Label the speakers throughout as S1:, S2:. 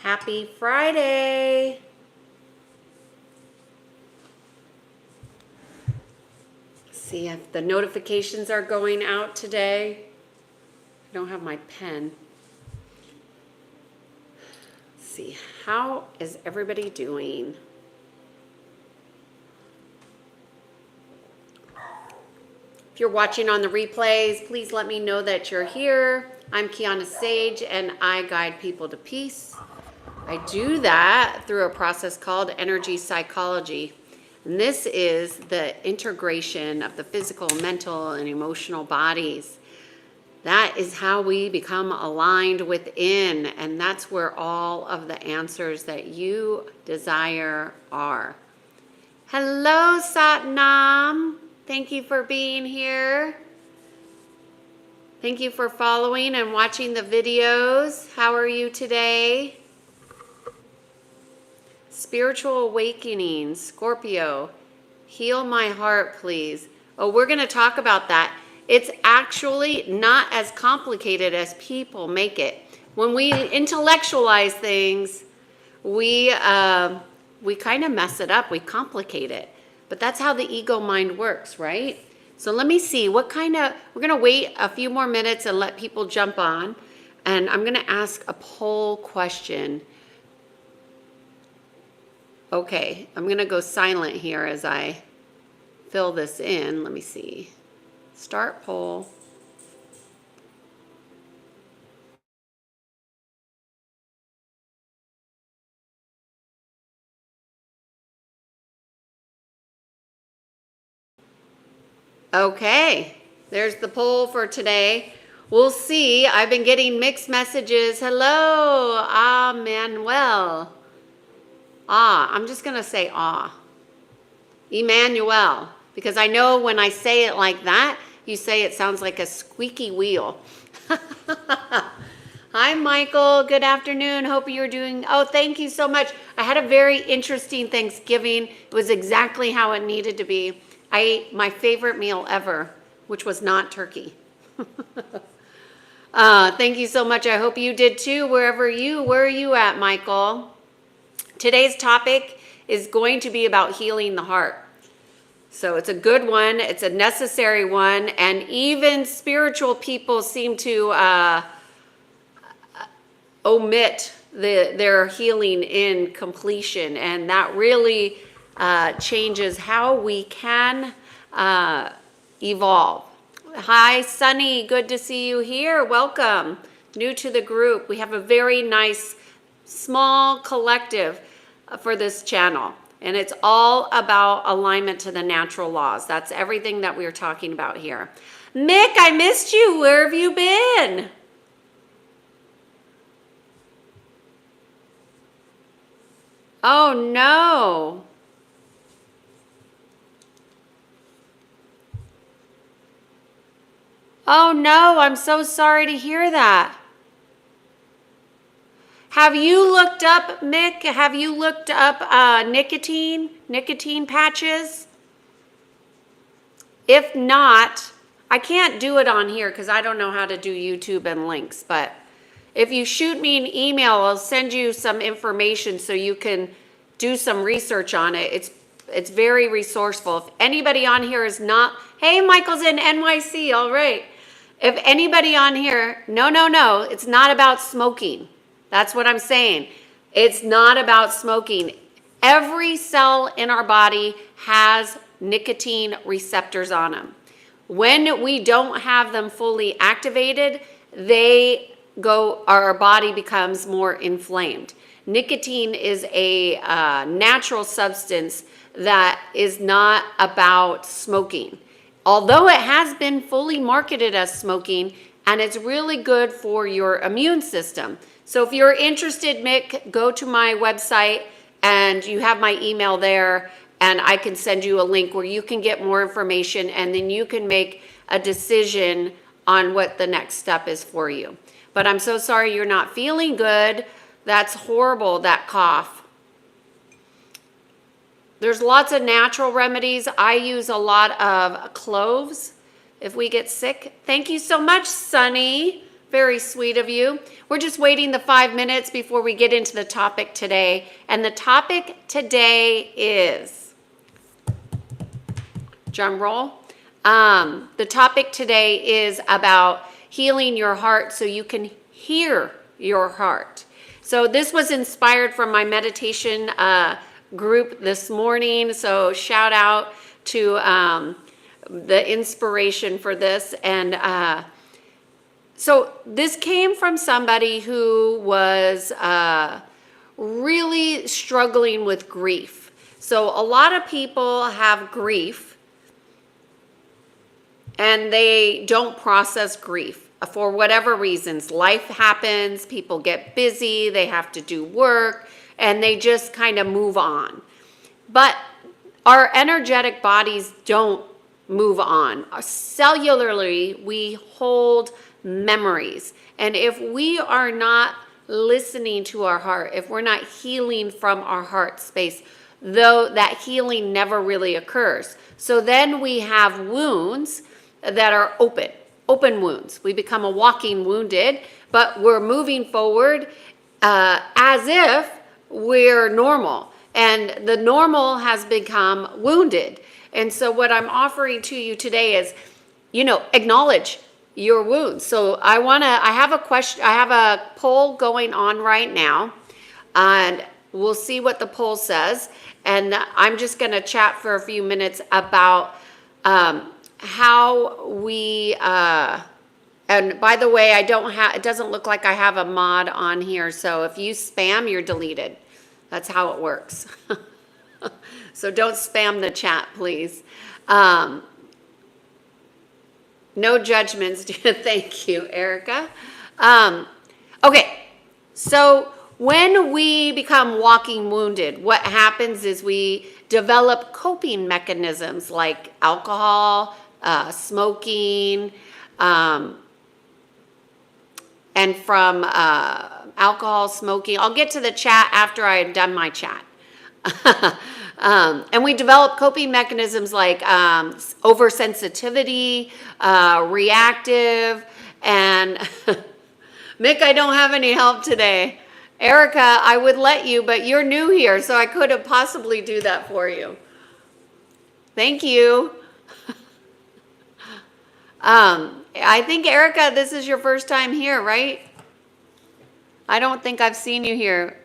S1: Happy Friday. See if the notifications are going out today. I don't have my pen. Let's see, how is everybody doing? If you're watching on the replays, please let me know that you're here. I'm Kiana Sage and I guide people to peace. I do that through a process called energy psychology. And this is the integration of the physical, mental, and emotional bodies. That is how we become aligned within, and that's where all of the answers that you desire are. Hello, Satnam. Thank you for being here. Thank you for following and watching the videos. How are you today? Spiritual awakening, Scorpio. Heal my heart, please. Oh, we're going to talk about that. It's actually not as complicated as people make it. When we intellectualize things, we kind of mess it up. We complicate it. But that's how the ego mind works, right? So let me see we're going to wait a few more minutes and let people jump on. And I'm going to ask a poll question. Okay, I'm going to go silent here as I fill this in. Let me see. Start poll. Okay, there's the poll for today. We'll see. I've been getting mixed messages. Hello, Manuel. I'm just going to say Emmanuel, because I know when I say it like that, you say it sounds like a squeaky wheel. Hi, Michael. Good afternoon. Hope you're doing. Oh, thank you so much. I had a very interesting Thanksgiving. It was exactly how it needed to be. I ate my favorite meal ever, which was not turkey. Thank you so much. I hope you did too, where are you at, Michael? Today's topic is going to be about healing the heart. So it's a good one. It's a necessary one. And even spiritual people seem to omit their healing in completion. And that really changes how we can evolve. Hi, Sunny. Good to see you here. Welcome. New to the group. We have a very nice, small collective for this channel. And it's all about alignment to the natural laws. That's everything that we're talking about here. Mick, I missed you. Where have you been? Oh, no. Oh, no. I'm so sorry to hear that. Have you looked up, Mick? Have you looked up nicotine patches? If not, I can't do it on here because I don't know how to do YouTube and links. But if you shoot me an email, I'll send you some information so you can do some research on it. It's very resourceful. If anybody on here is not, hey, Michael's in NYC, all right. If anybody on here, no, it's not about smoking. That's what I'm saying. It's not about smoking. Every cell in our body has nicotine receptors on them. When we don't have them fully activated, our body becomes more inflamed. Nicotine is a natural substance that is not about smoking. Although it has been fully marketed as smoking, and it's really good for your immune system. So if you're interested, Mick, go to my website and you have my email there and I can send you a link where you can get more information and then you can make a decision on what the next step is for you. But I'm so sorry you're not feeling good. That's horrible, that cough. There's lots of natural remedies. I use a lot of cloves if we get sick. Thank you so much, Sunny. Very sweet of you. We're just waiting the 5 minutes before we get into the topic today. And the topic today is, drum roll. The topic today is about healing your heart so you can hear your heart. So this was inspired from my meditation group this morning. So shout out to the inspiration for this. And so this came from somebody who was really struggling with grief. So a lot of people have grief and they don't process grief for whatever reasons. Life happens, people get busy, they have to do work, and they just kind of move on. But our energetic bodies don't move on. Cellularly, we hold memories. And if we are not listening to our heart, if we're not healing from our heart space, though that healing never really occurs. So then we have wounds that are open wounds. We become a walking wounded, but we're moving forward as if we're normal. And the normal has become wounded. And so what I'm offering to you today is, acknowledge your wounds. So I have a question, I have a poll going on right now, and we'll see what the poll says. And I'm just going to chat for a few minutes about how we, and by the way, it doesn't look like I have a mod on here. So if you spam, you're deleted. That's how it works. So don't spam the chat, please. No judgments. Thank you, Erica. Okay, so when we become walking wounded, what happens is we develop coping mechanisms like alcohol, smoking, and from alcohol, smoking. I'll get to the chat after I've done my chat. And we develop coping mechanisms like oversensitivity, reactive, and Mick, I don't have any help today. Erica, I would let you, but you're new here, so I couldn't possibly do that for you. Thank you. I think, Erica, this is your first time here, right? I don't think I've seen you here.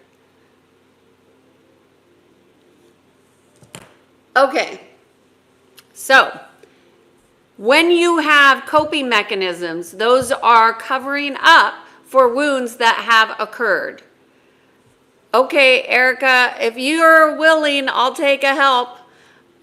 S1: Okay, so when you have coping mechanisms, those are covering up for wounds that have occurred. Okay, Erica, if you're willing, I'll take a help.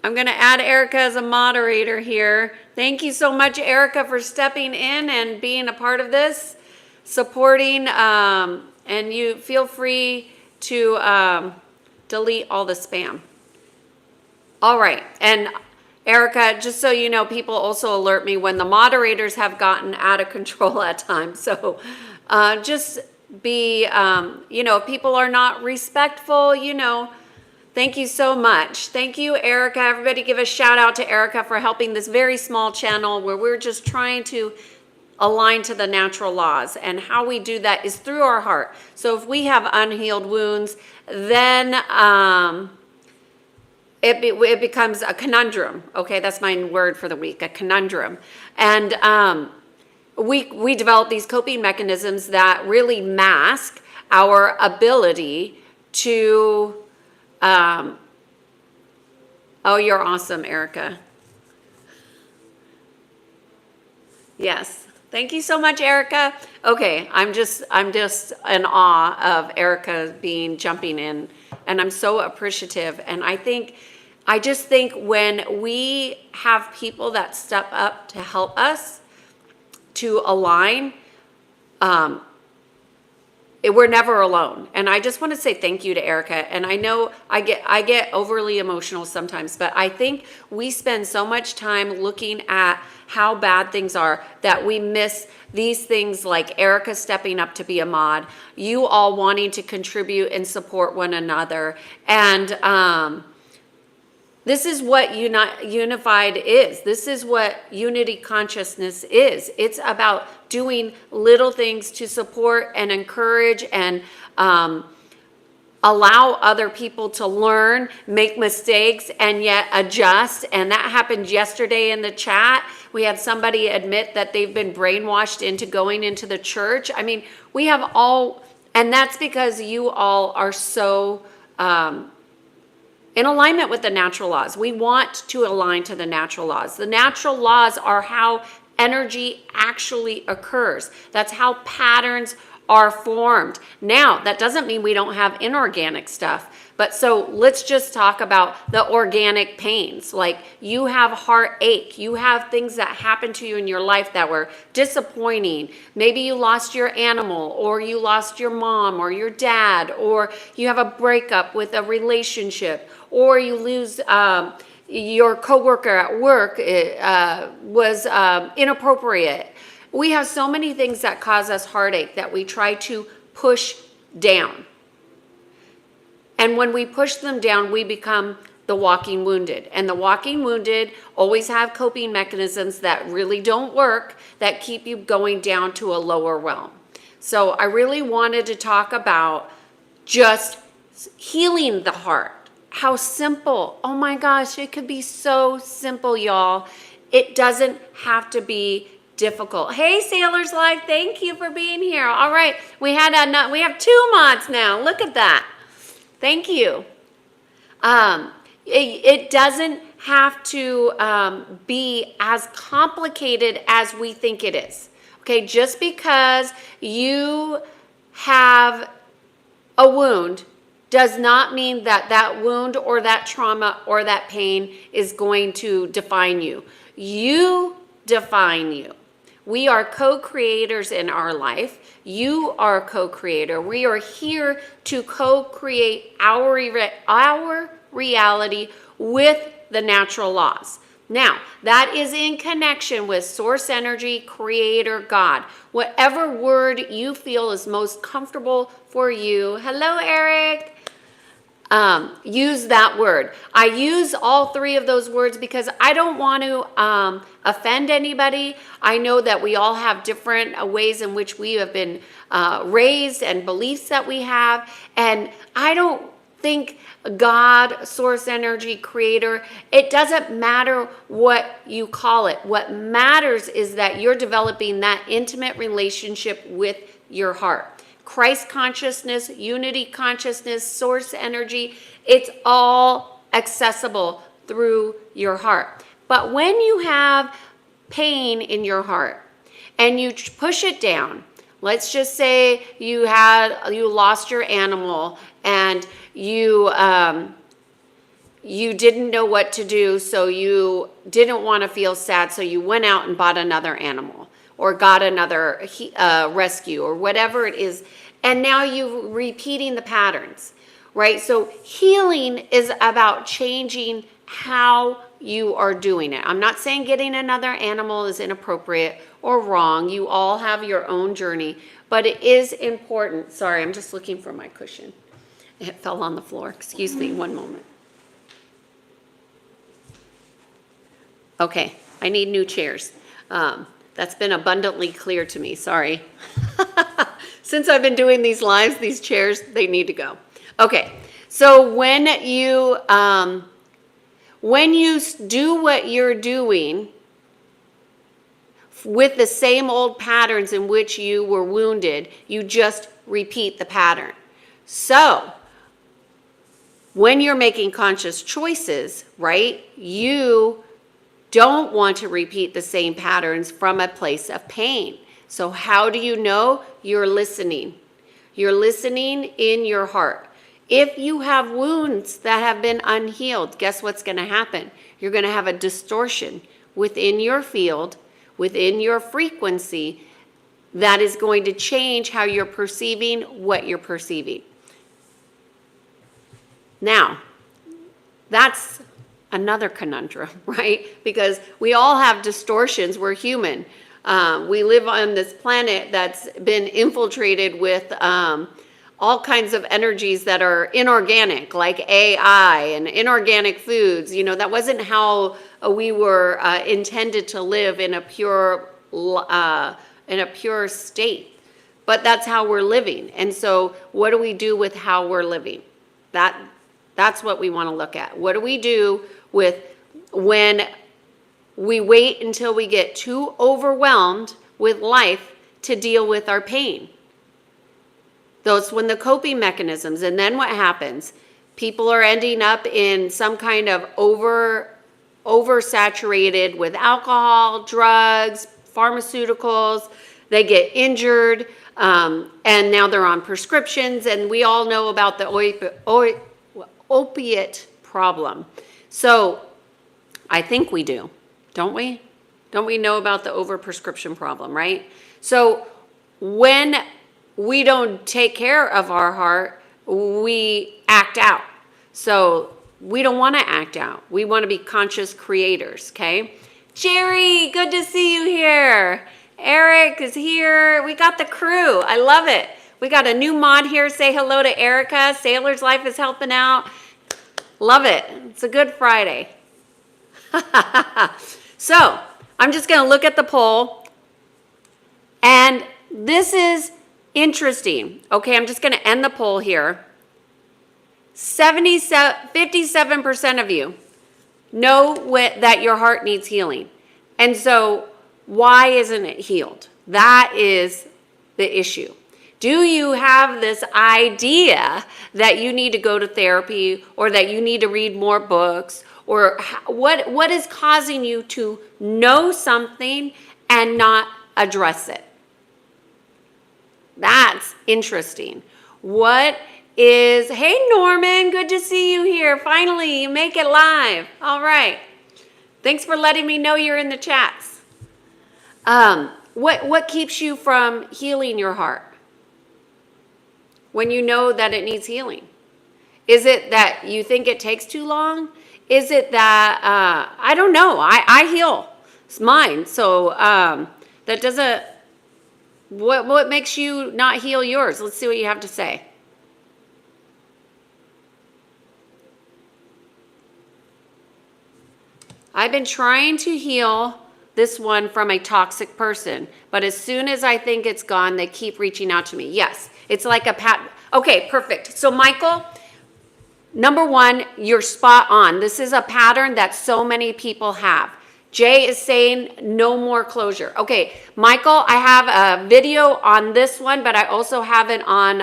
S1: I'm going to add Erica as a moderator here. Thank you so much, Erica, for stepping in and being a part of this, supporting, and you feel free to delete all the spam. All right, and Erica, just so you know, people also alert me when the moderators have gotten out of control at times. So just be, if people are not respectful, thank you so much. Thank you, Erica. Everybody give a shout out to Erica for helping this very small channel where we're just trying to align to the natural laws. And how we do that is through our heart. So if we have unhealed wounds, then it becomes a conundrum. Okay, that's my word for the week, a conundrum. And we develop these coping mechanisms that really mask our ability to, oh, you're awesome, Erica. Yes. Thank you so much, Erica. Okay, I'm just in awe of Erica jumping in, and I'm so appreciative. And I just think when we have people that step up to help us to align, we're never alone. And I just want to say thank you to Erica. And I know I get overly emotional sometimes, but I think we spend so much time looking at how bad things are that we miss these things, like Erica stepping up to be a mod, you all wanting to contribute and support one another. And This is what unified is. This is what unity consciousness is. It's about doing little things to support and encourage and allow other people to learn, make mistakes, and yet adjust. And that happened yesterday in the chat. We had somebody admit that they've been brainwashed into going into the church. I mean, we have all, and that's because you all are so in alignment with the natural laws. We want to align to the natural laws. The natural laws are how energy actually occurs. That's how patterns are formed. Now, that doesn't mean we don't have inorganic stuff. But so let's just talk about the organic pains. Like you have heartache, you have things that happened to you in your life that were disappointing. Maybe you lost your animal, or you lost your mom or your dad, or you have a breakup with a relationship, or you lose your coworker at work was inappropriate. We have so many things that cause us heartache that we try to push down. And when we push them down, we become the walking wounded. And the walking wounded always have coping mechanisms that really don't work, that keep you going down to a lower realm. So I really wanted to talk about just healing the heart. How simple. Oh my gosh, it could be so simple, y'all. It doesn't have to be difficult. Hey, Sailors Life, thank you for being here. All right, we have 2 mods now. Look at that. Thank you. It doesn't have to be as complicated as we think it is. Okay, just because you have a wound does not mean that that wound or that trauma or that pain is going to define you. You define you. We are co-creators in our life. You are a co-creator. We are here to co-create our reality with the natural laws. Now, that is in connection with source energy, creator, God. Whatever word you feel is most comfortable for you. Hello, Eric. Use that word. I use all 3 of those words because I don't want to offend anybody. I know that we all have different ways in which we have been raised and beliefs that we have. And I don't think God, source energy, creator, it doesn't matter what you call it. What matters is that you're developing that intimate relationship with your heart. Christ consciousness, unity consciousness, source energy, it's all accessible through your heart. But when you have pain in your heart and you push it down, let's just say you lost your animal and you didn't know what to do, so you didn't want to feel sad, so you went out and bought another animal or got another rescue or whatever it is, and now you're repeating the patterns, right? So healing is about changing how you are doing it. I'm not saying getting another animal is inappropriate or wrong. You all have your own journey, but it is important. Sorry, I'm just looking for my cushion. It fell on the floor. Excuse me, one moment. Okay, I need new chairs. That's been abundantly clear to me. Sorry. Since I've been doing these lives, these chairs, they need to go. Okay, so when you do what you're doing with the same old patterns in which you were wounded, you just repeat the pattern. So when you're making conscious choices, right, you don't want to repeat the same patterns from a place of pain. So how do you know? You're listening. You're listening in your heart. If you have wounds that have been unhealed, guess what's going to happen? You're going to have a distortion within your field, within your frequency, that is going to change how you're perceiving what you're perceiving. Now, that's another conundrum, right? Because we all have distortions. We're human. We live on this planet that's been infiltrated with all kinds of energies that are inorganic, like AI and inorganic foods. You know, that wasn't how we were intended to live in a pure state. But that's how we're living. And so what do we do with how we're living? That's what we want to look at. What do we do with when we wait until we get too overwhelmed with life to deal with our pain? Those when the coping mechanisms, and then what happens? People are ending up in some kind of oversaturated with alcohol, drugs, pharmaceuticals. They get injured, and now they're on prescriptions, and we all know about the opiate problem. So I think we do, don't we? Don't we know about the overprescription problem, right? So when we don't take care of our heart, we act out. So we don't want to act out. We want to be conscious creators, okay? Jerry, good to see you here. Eric is here. We got the crew. I love it. We got a new mod here. Say hello to Erica. Sailor's Life is helping out. Love it. It's a good Friday. So I'm just going to look at the poll. And this is interesting. Okay, I'm just going to end the poll here. 57% of you know that your heart needs healing. And so why isn't it healed? That is the issue. Do you have this idea that you need to go to therapy or that you need to read more books? Or what is causing you to know something and not address it? That's interesting. Hey Norman, good to see you here. Finally, you make it live. All right. Thanks for letting me know you're in the chats. What keeps you from healing your heart when you know that it needs healing? Is it that you think it takes too long? Is it that, I don't know, I heal. It's mine. So that doesn't, what makes you not heal yours? Let's see what you have to say. I've been trying to heal this one from a toxic person, but as soon as I think it's gone, they keep reaching out to me. Yes, it's like a pattern. Okay, perfect. So Michael, number one, you're spot on. This is a pattern that so many people have. Jay is saying no more closure. Okay, Michael, I have a video on this one, but I also have it on,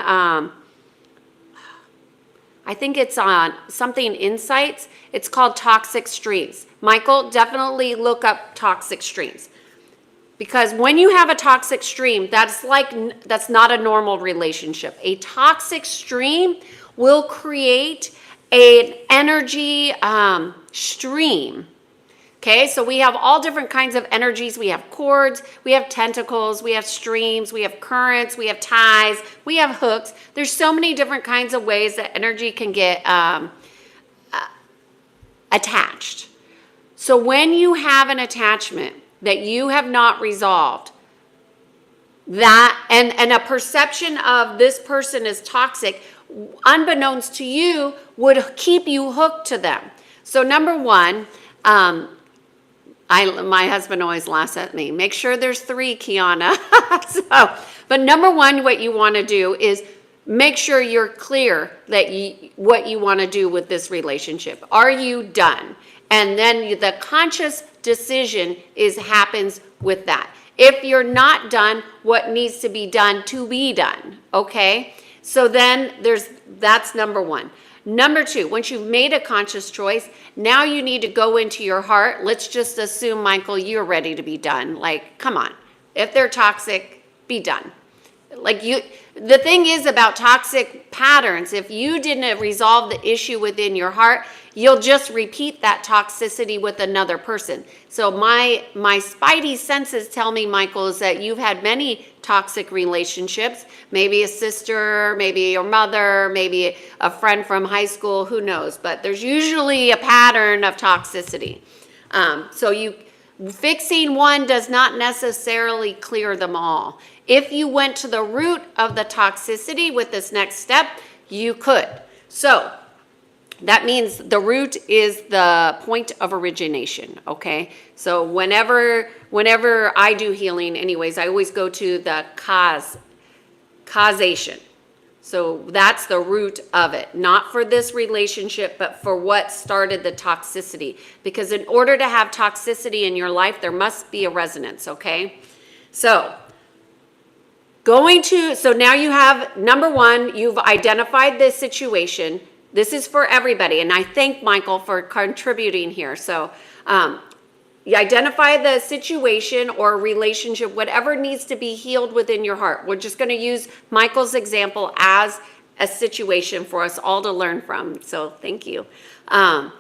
S1: I think it's on something Insights. It's called Toxic Streams. Michael, definitely look up toxic streams. Because when you have a toxic stream, that's not a normal relationship. A toxic stream will create an energy stream. Okay, so we have all different kinds of energies. We have cords, we have tentacles, we have streams, we have currents, we have ties, we have hooks. There's so many different kinds of ways that energy can get attached. So when you have an attachment that you have not resolved, that and a perception of this person is toxic, unbeknownst to you, would keep you hooked to them. So number one, my husband always laughs at me. Make sure there's 3, Kiana. But number one, what you want to do is make sure you're clear that what you want to do with this relationship. Are you done? And then the conscious decision happens with that. If you're not done, what needs to be done, okay? So then that's number one. Number two, once you've made a conscious choice, now you need to go into your heart. Let's just assume, Michael, you're ready to be done. Like, come on. If they're toxic, be done. The thing is about toxic patterns, if you didn't resolve the issue within your heart, you'll just repeat that toxicity with another person. So my spidey senses tell me, Michael, is that you've had many toxic relationships, maybe a sister, maybe your mother, maybe a friend from high school, who knows? But there's usually a pattern of toxicity. Fixing one does not necessarily clear them all. If you went to the root of the toxicity with this next step, you could. So that means the root is the point of origination, okay? So whenever I do healing, anyways, I always go to the causation. So that's the root of it, not for this relationship, but for what started the toxicity. Because in order to have toxicity in your life, there must be a resonance, okay? So now you have, number one, you've identified this situation. This is for everybody, and I thank Michael for contributing here. So you identify the situation or relationship, whatever needs to be healed within your heart. We're just going to use Michael's example as a situation for us all to learn from. So thank you. Now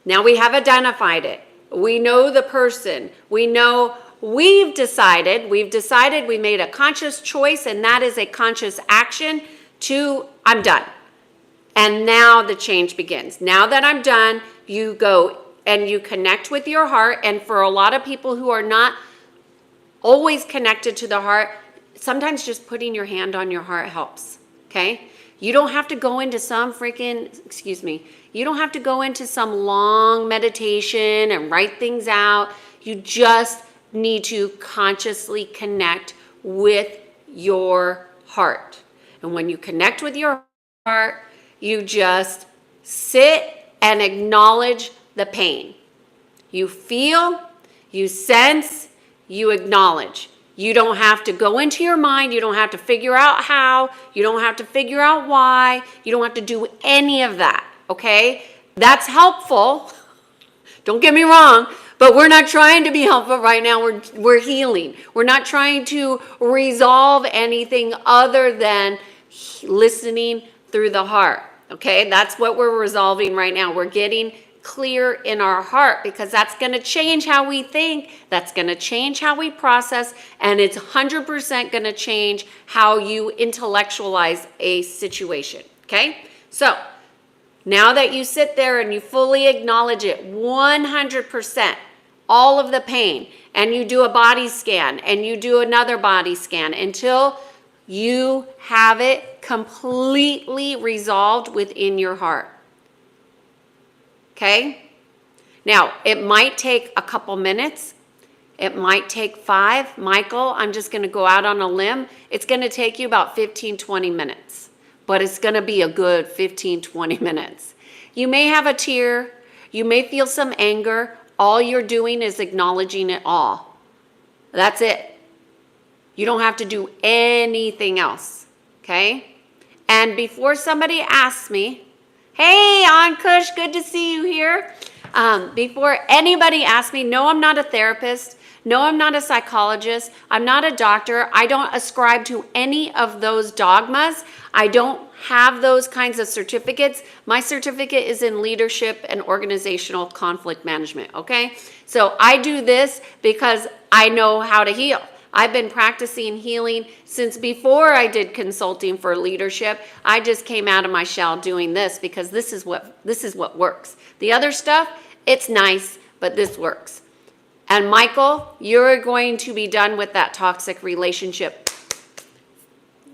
S1: we have identified it. We know the person. We know we've decided, we made a conscious choice, and that is a conscious action to, I'm done. And now the change begins. Now that I'm done, you go and you connect with your heart. And for a lot of people who are not always connected to the heart, sometimes just putting your hand on your heart helps, okay? You don't have to go into some you don't have to go into some long meditation and write things out. You just need to consciously connect with your heart. And when you connect with your heart, you just sit and acknowledge the pain. You feel, you sense, you acknowledge. You don't have to go into your mind. You don't have to figure out how. You don't have to figure out why. You don't have to do any of that, okay? That's helpful. Don't get me wrong, but we're not trying to be helpful right now. We're healing. We're not trying to resolve anything other than listening through the heart, okay? That's what we're resolving right now. We're getting clear in our heart, because that's going to change how we think, that's going to change how we process, and it's 100% going to change how you intellectualize a situation, okay? So now that you sit there and you fully acknowledge it 100%, all of the pain, and you do a body scan and you do another body scan until you have it completely resolved within your heart. Okay? Now, it might take a couple minutes. It might take 5. Michael, I'm just going to go out on a limb. It's going to take you about 15, 20 minutes. But it's going to be a good 15, 20 minutes. You may have a tear. You may feel some anger. All you're doing is acknowledging it all. That's it. You don't have to do anything else. Okay? And before somebody asks me, hey, Ankush, good to see you here. Before anybody asks me, no, I'm not a therapist. No, I'm not a psychologist. I'm not a doctor. I don't ascribe to any of those dogmas. I don't have those kinds of certificates. My certificate is in leadership and organizational conflict management, okay? So I do this because I know how to heal. I've been practicing healing since before I did consulting for leadership. I just came out of my shell doing this because this is what works. The other stuff, it's nice, but this works. And Michael, you're going to be done with that toxic relationship.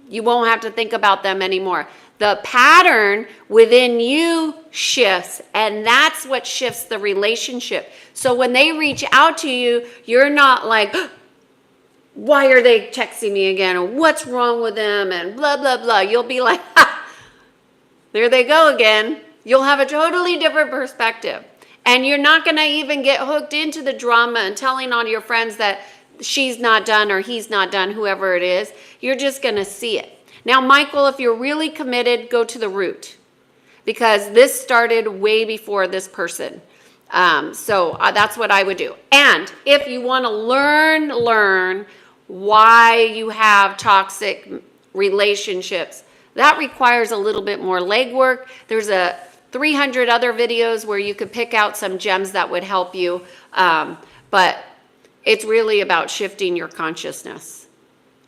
S1: You won't have to think about them anymore. The pattern within you shifts, and that's what shifts the relationship. So when they reach out to you, you're not like, why are they texting me again? Or what's wrong with them? And blah, blah, blah. You'll be like, ha, there they go again. You'll have a totally different perspective. And you're not going to even get hooked into the drama and telling on your friends that she's not done or he's not done, whoever it is. You're just going to see it. Now, Michael, if you're really committed, go to the root. Because this started way before this person. So that's what I would do. And if you want to learn why you have toxic relationships, that requires a little bit more legwork. There's 300 other videos where you could pick out some gems that would help you. But it's really about shifting your consciousness.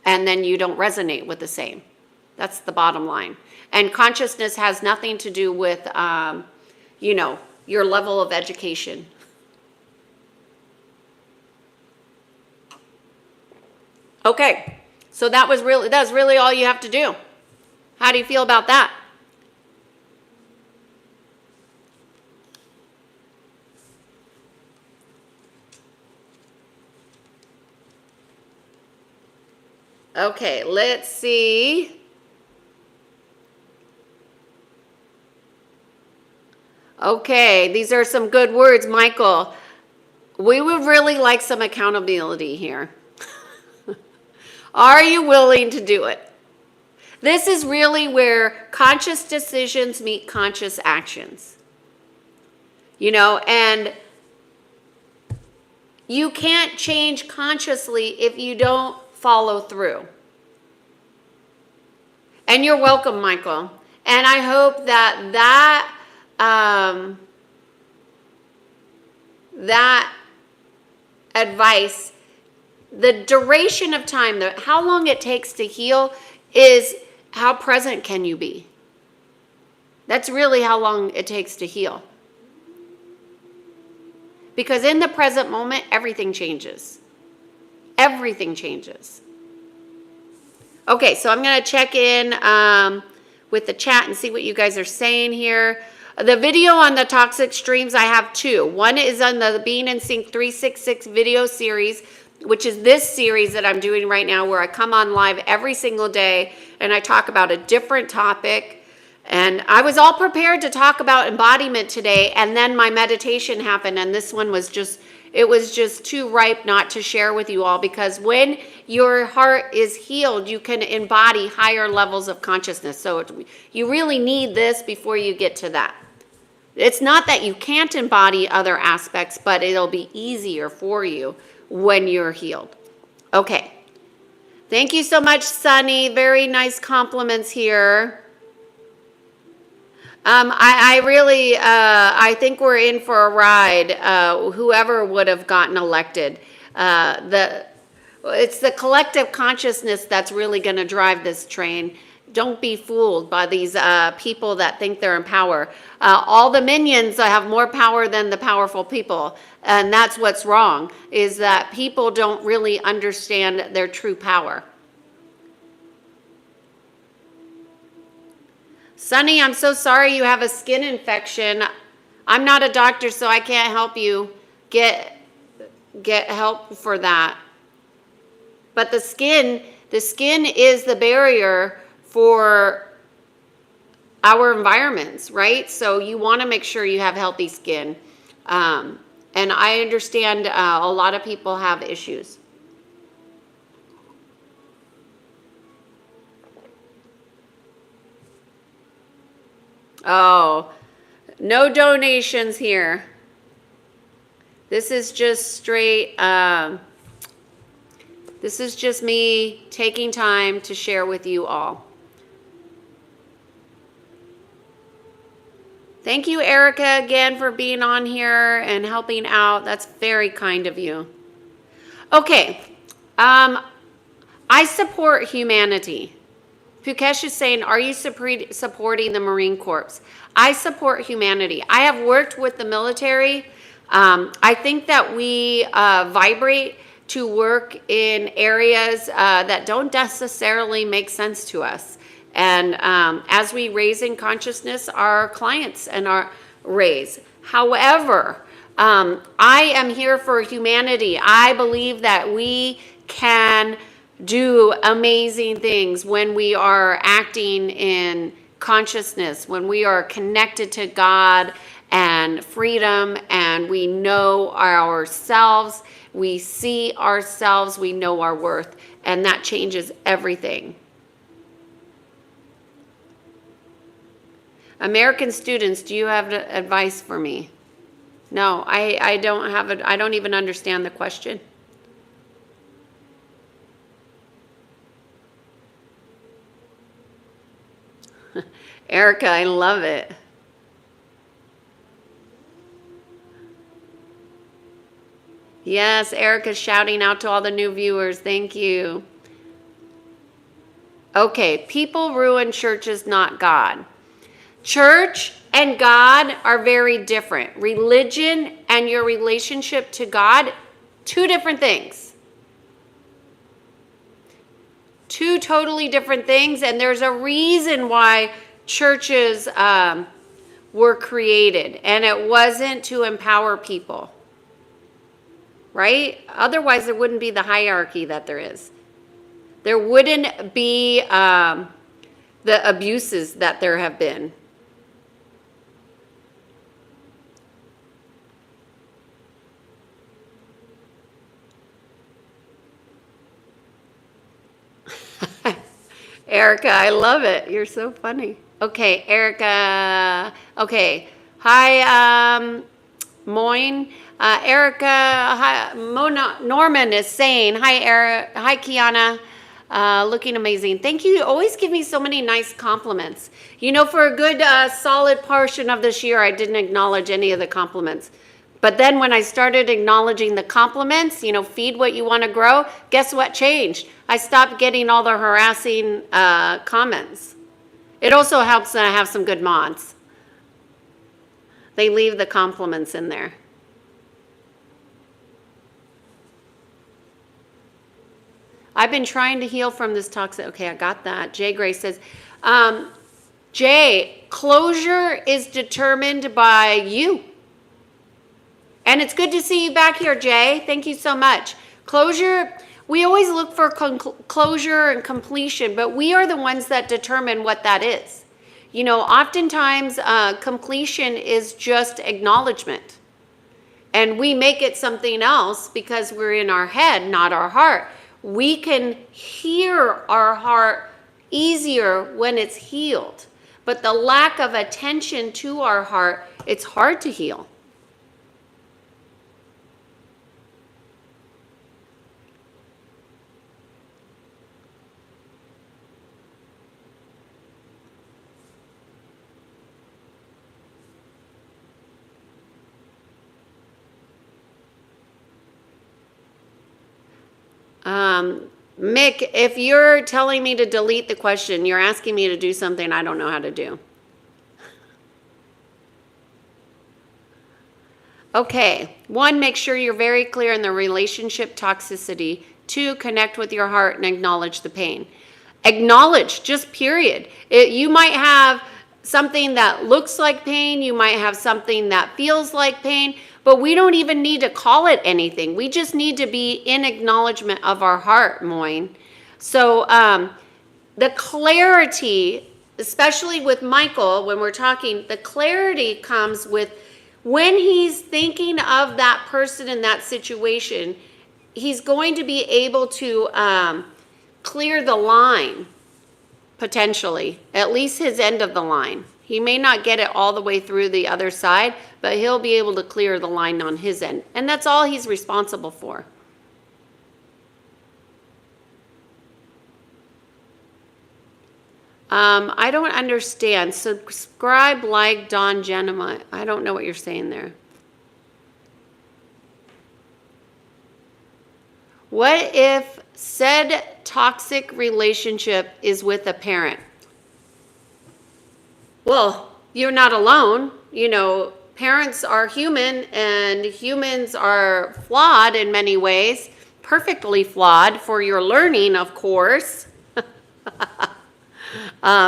S1: And then you don't resonate with the same. That's the bottom line. And consciousness has nothing to do with, your level of education. Okay, so that's really all you have to do. How do you feel about that? Okay, let's see. Okay, these are some good words, Michael. We would really like some accountability here. Are you willing to do it? This is really where conscious decisions meet conscious actions. And you can't change consciously if you don't follow through. And you're welcome, Michael. And I hope that advice, the duration of time, how long it takes to heal, is how present can you be? That's really how long it takes to heal. Because in the present moment, everything changes. Everything changes. Okay, so I'm going to check in with the chat and see what you guys are saying here. The video on the toxic streams, I have two. One is on the Being in Sync 366 video series, which is this series that I'm doing right now, where I come on live every single day and I talk about a different topic. And I was all prepared to talk about embodiment today, and then my meditation happened, and this one was just too ripe not to share with you all, because when your heart is healed, you can embody higher levels of consciousness. So you really need this before you get to that. It's not that you can't embody other aspects, but it'll be easier for you when you're healed. Okay. Thank you so much, Sunny. Very nice compliments here. I think we're in for a ride. Whoever would have gotten elected, it's the collective consciousness that's really going to drive this train. Don't be fooled by these people that think they're in power. All the minions have more power than the powerful people, and that's what's wrong. Is that people don't really understand their true power. Sunny, I'm so sorry you have a skin infection. I'm not a doctor, so I can't help you get help for that. But the skin is the barrier for our environments, right? So you want to make sure you have healthy skin. And I understand a lot of people have issues. Oh, no donations here. This is just straight, this is just me taking time to share with you all. Thank you, Erica, again for being on here and helping out. That's very kind of you. Okay, I support humanity. Pukesh is saying, are you supporting the Marine Corps? I support humanity. I have worked with the military. I think that we vibrate to work in areas that don't necessarily make sense to us. And as we raise in consciousness, our clients and our raise. However, I am here for humanity. I believe that we can do amazing things when we are acting in consciousness, when we are connected to God and freedom, and we know ourselves, we see ourselves, we know our worth, and that changes everything. American students, do you have advice for me? No, I don't have it. I don't even understand the question. Erica, I love it. Yes, Erica's shouting out to all the new viewers. Thank you. Okay, people ruin churches, not God. Church and God are very different. Religion and your relationship to God, two different things. Two totally different things, and there's a reason why churches were created, and it wasn't to empower people, right? Otherwise, there wouldn't be the hierarchy that there is. There wouldn't be the abuses that there have been. Erica, I love it. You're so funny. Okay, Erica. Okay. Hi, Moyne. Erica, hi, Norman is saying, hi, Erica. Hi, Kiana. Looking amazing. Thank you. You always give me so many nice compliments. You know, for a good solid portion of this year, I didn't acknowledge any of the compliments. But then when I started acknowledging the compliments, you know, feed what you want to grow, guess what changed? I stopped getting all the harassing comments. It also helps that I have some good mods. They leave the compliments in there. I've been trying to heal from this toxic. Okay, I got that. Jay Gray says, Jay, closure is determined by you. And it's good to see you back here, Jay. Thank you so much. Closure, we always look for closure and completion, but we are the ones that determine what that is. You know, oftentimes completion is just acknowledgement. And we make it something else because we're in our head, not our heart. We can hear our heart easier when it's healed. But the lack of attention to our heart, it's hard to heal. Mick, if you're telling me to delete the question, you're asking me to do something I don't know how to do. Okay. 1, make sure you're very clear in the relationship toxicity. 2, connect with your heart and acknowledge the pain. Acknowledge, just period. You might have something that looks like pain. You might have something that feels like pain. But we don't even need to call it anything. We just need to be in acknowledgement of our heart, Moyne. So the clarity, especially with Michael, when we're talking, the clarity comes with when he's thinking of that person in that situation, he's going to be able to clear the line, potentially, at least his end of the line. He may not get it all the way through the other side, but he'll be able to clear the line on his end. And that's all he's responsible for. I don't understand. Subscribe, like Don Genema. I don't know what you're saying there. What if said toxic relationship is with a parent? Well, you're not alone. You know, parents are human and humans are flawed in many ways, perfectly flawed for your learning, of course.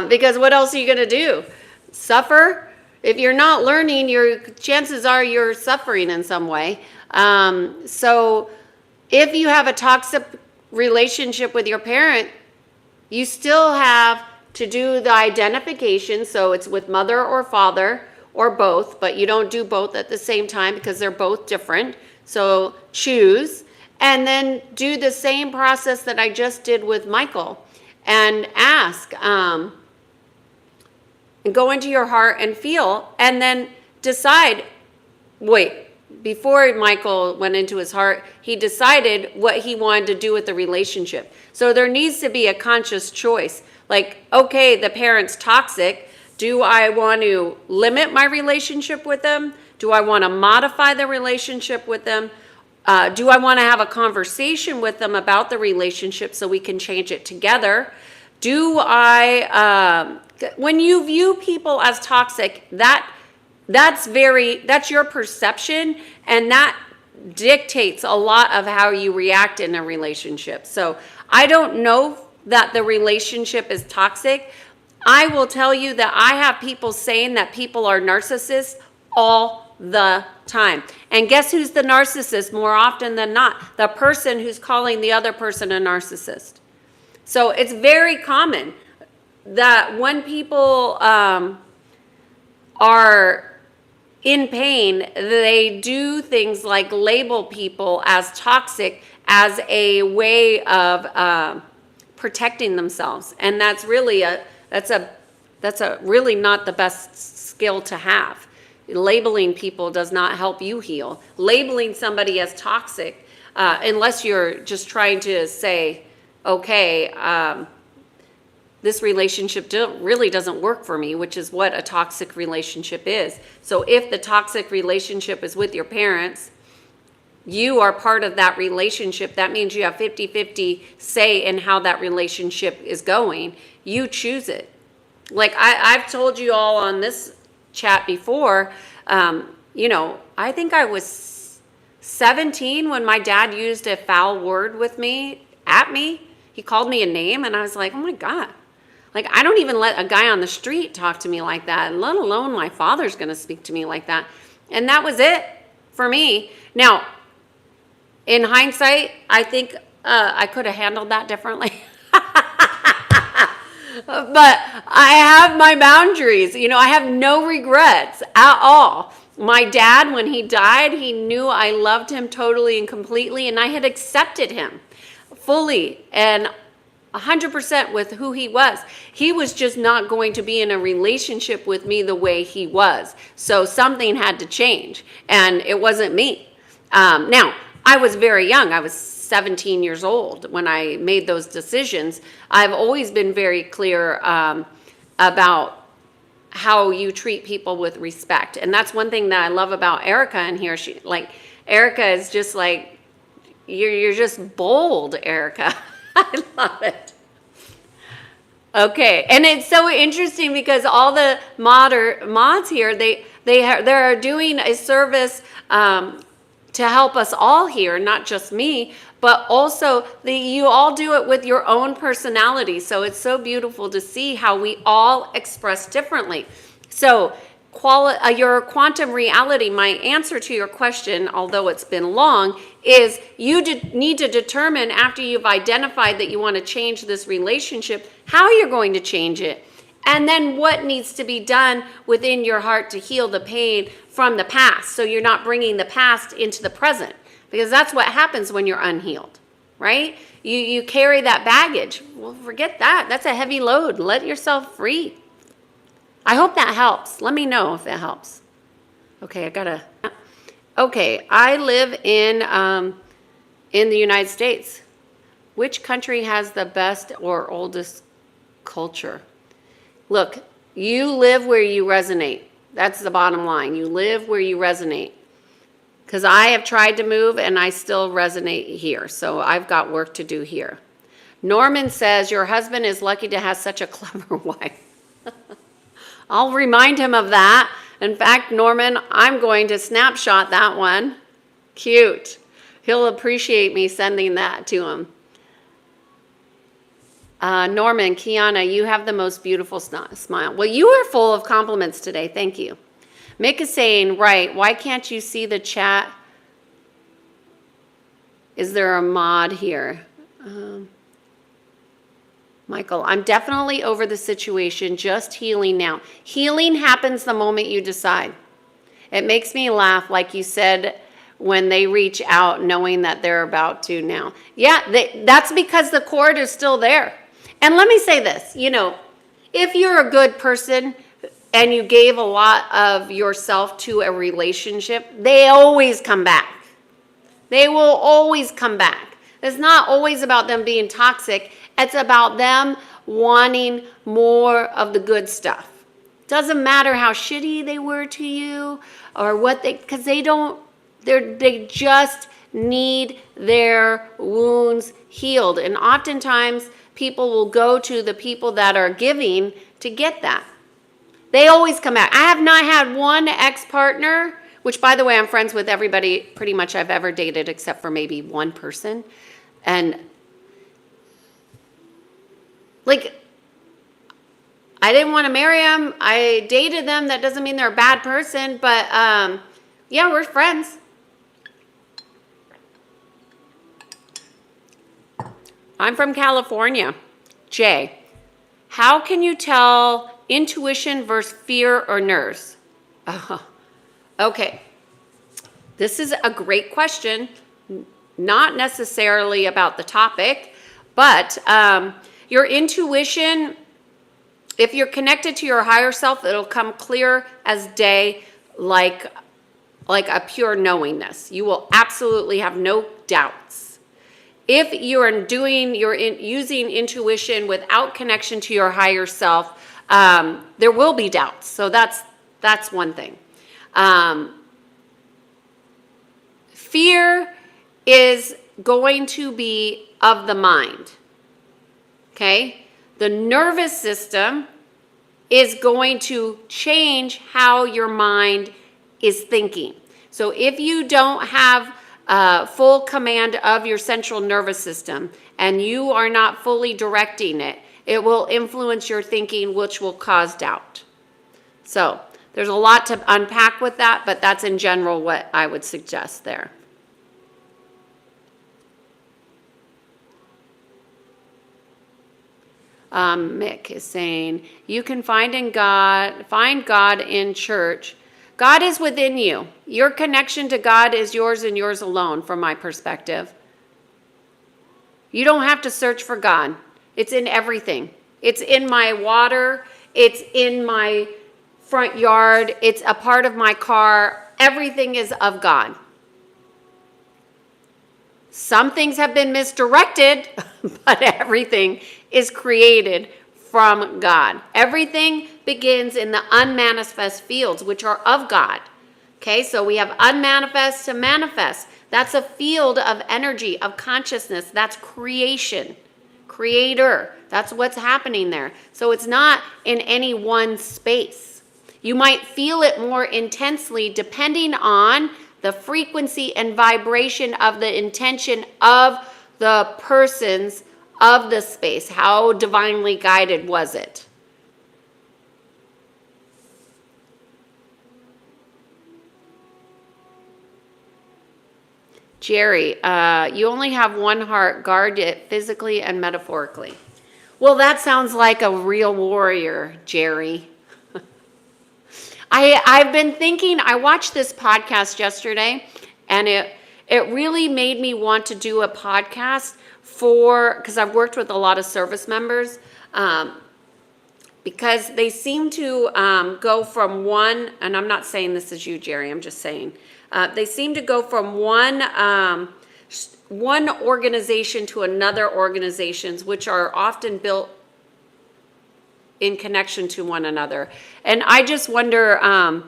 S1: Because what else are you going to do? Suffer? If you're not learning, your chances are you're suffering in some way. So if you have a toxic relationship with your parent, you still have to do the identification. So it's with mother or father or both, but you don't do both at the same time because they're both different. So choose and then do the same process that I just did with Michael and ask, and go into your heart and feel, and then decide, wait, before Michael went into his heart, he decided what he wanted to do with the relationship. So there needs to be a conscious choice. Like, okay, the parent's toxic. Do I want to limit my relationship with them? Do I want to modify the relationship with them? Do I want to have a conversation with them about the relationship so we can change it together? Do I, when you view people as toxic, that's your perception, and that dictates a lot of how you react in a relationship. So I don't know that the relationship is toxic, I will tell you that I have people saying that people are narcissists all the time. And guess who's the narcissist more often than not? The person who's calling the other person a narcissist. So it's very common that when people are in pain, they do things like label people as toxic as a way of protecting themselves. And that's really that's a really not the best skill to have. Labeling people does not help you heal. Labeling somebody as toxic, unless you're just trying to say, okay, this relationship really doesn't work for me, which is what a toxic relationship is. So if the toxic relationship is with your parents, you are part of that relationship. That means you have 50-50 say in how that relationship is going. You choose it. Like I've told you all on this chat before, I think I was 17 when my dad used a foul word at me. He called me a name and I was like, oh my God. Like, I don't even let a guy on the street talk to me like that, let alone my father's going to speak to me like that. And that was it for me. Now, in hindsight, I think I could have handled that differently. But I have my boundaries. I have no regrets at all. My dad, when he died, he knew I loved him totally and completely, and I had accepted him fully and 100% with who he was. He was just not going to be in a relationship with me the way he was. So something had to change, and it wasn't me. Now, I was very young. I was 17 years old when I made those decisions. I've always been very clear about how you treat people with respect. And that's one thing that I love about Erica in here. Erica is just like, you're just bold, Erica. I love it. Okay, and it's so interesting because all the mods here, they're doing a service to help us all here, not just me, but also you all do it with your own personality. So it's so beautiful to see how we all express differently. So your quantum reality, my answer to your question, although it's been long, is you need to determine after you've identified that you want to change this relationship, how you're going to change it. And then what needs to be done within your heart to heal the pain from the past, so you're not bringing the past into the present. Because that's what happens when you're unhealed, right? You carry that baggage. Well, forget that. That's a heavy load. Let yourself free. I hope that helps. Let me know if it helps. Okay, I live in the United States. Which country has the best or oldest culture? Look, you live where you resonate. That's the bottom line. You live where you resonate. Because I have tried to move and I still resonate here. So I've got work to do here. Norman says, your husband is lucky to have such a clever wife. I'll remind him of that. In fact, Norman, I'm going to snapshot that one. Cute. He'll appreciate me sending that to him. Norman, Kiana, you have the most beautiful smile. Well, you are full of compliments today. Thank you. Mick is saying, right, why can't you see the chat? Is there a mod here? Michael, I'm definitely over the situation, just healing now. Healing happens the moment you decide. It makes me laugh, like you said, when they reach out knowing that they're about to now. Yeah, that's because the cord is still there. And let me say this, if you're a good person and you gave a lot of yourself to a relationship, they always come back. They will always come back. It's not always about them being toxic. It's about them wanting more of the good stuff. Doesn't matter how shitty they were to you or because they just need their wounds healed. And oftentimes people will go to the people that are giving to get that. They always come back. I have not had one ex-partner, which by the way, I'm friends with everybody pretty much I've ever dated except for maybe one person. And Like, I didn't want to marry him. I dated them. That doesn't mean they're a bad person, but yeah, we're friends. I'm from California. Jay, how can you tell intuition versus fear or nerves? Okay. This is a great question. Not necessarily about the topic, but your intuition, if you're connected to your higher self, it'll come clear as day, like a pure knowingness. You will absolutely have no doubts. If you're using intuition without connection to your higher self, there will be doubts. So that's one thing. Fear is going to be of the mind. Okay? The nervous system is going to change how your mind is thinking. So if you don't have full command of your central nervous system and you are not fully directing it, it will influence your thinking, which will cause doubt. So there's a lot to unpack with that, but that's in general what I would suggest there. Mick is saying, you can find God in church. God is within you. Your connection to God is yours and yours alone, from my perspective. You don't have to search for God. It's in everything. It's in my water. It's in my front yard. It's a part of my car. Everything is of God. Some things have been misdirected, but everything is created from God. Everything begins in the unmanifest fields, which are of God. Okay, so we have unmanifest to manifest. That's a field of energy, of consciousness. That's creation, creator. That's what's happening there. So it's not in any one space. You might feel it more intensely depending on the frequency and vibration of the intention of the persons of the space. How divinely guided was it? Jerry, you only have one heart. Guard it physically and metaphorically. Well, that sounds like a real warrior, Jerry. I've been thinking, I watched this podcast yesterday, and it really made me want to do a podcast because I've worked with a lot of service members, because they seem to go from one, and I'm not saying this is you, Jerry, I'm just saying, they seem to go from one organization to another organizations, which are often built in connection to one another. And I just wonder, and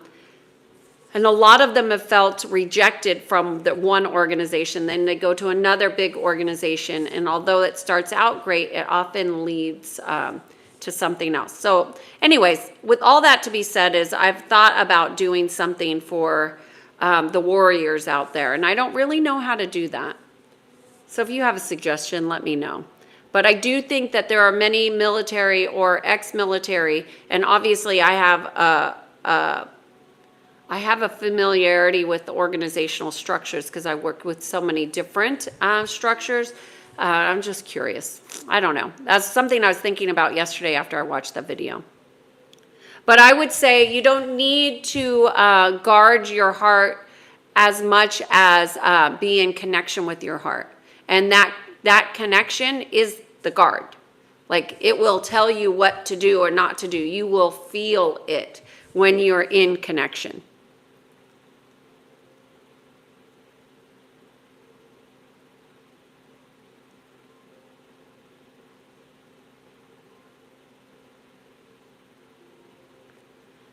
S1: a lot of them have felt rejected from the one organization, then they go to another big organization, and although it starts out great, it often leads to something else. So anyways, with all that to be said, is I've thought about doing something for the warriors out there, and I don't really know how to do that. So if you have a suggestion, let me know. But I do think that there are many military or ex-military, and obviously I have a familiarity with the organizational structures because I worked with so many different structures. I'm just curious. I don't know. That's something I was thinking about yesterday after I watched that video. But I would say you don't need to guard your heart as much as be in connection with your heart. And that connection is the guard. Like, it will tell you what to do or not to do. You will feel it when you're in connection.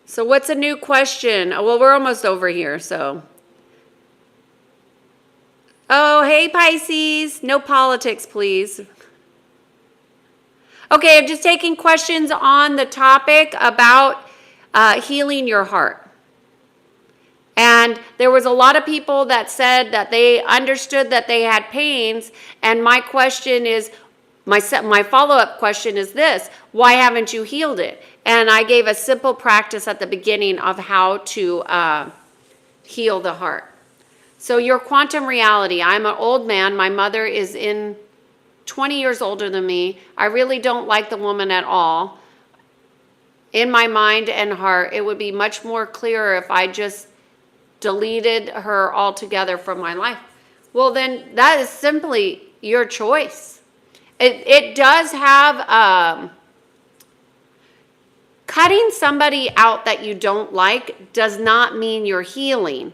S1: So what's a new question? Well, we're almost over here, so. Oh, hey, Pisces. No politics, please. Okay, I'm just taking questions on the topic about healing your heart. And there was a lot of people that said that they understood that they had pains. And my question is, My follow-up question is this: why haven't you healed it? And I gave a simple practice at the beginning of how to heal the heart. So your quantum reality. I'm an old man. My mother is 20 years older than me. I really don't like the woman at all. In my mind and heart, it would be much more clearer if I just deleted her altogether from my life. Well, then that is simply your choice. It does have, cutting somebody out that you don't like does not mean you're healing.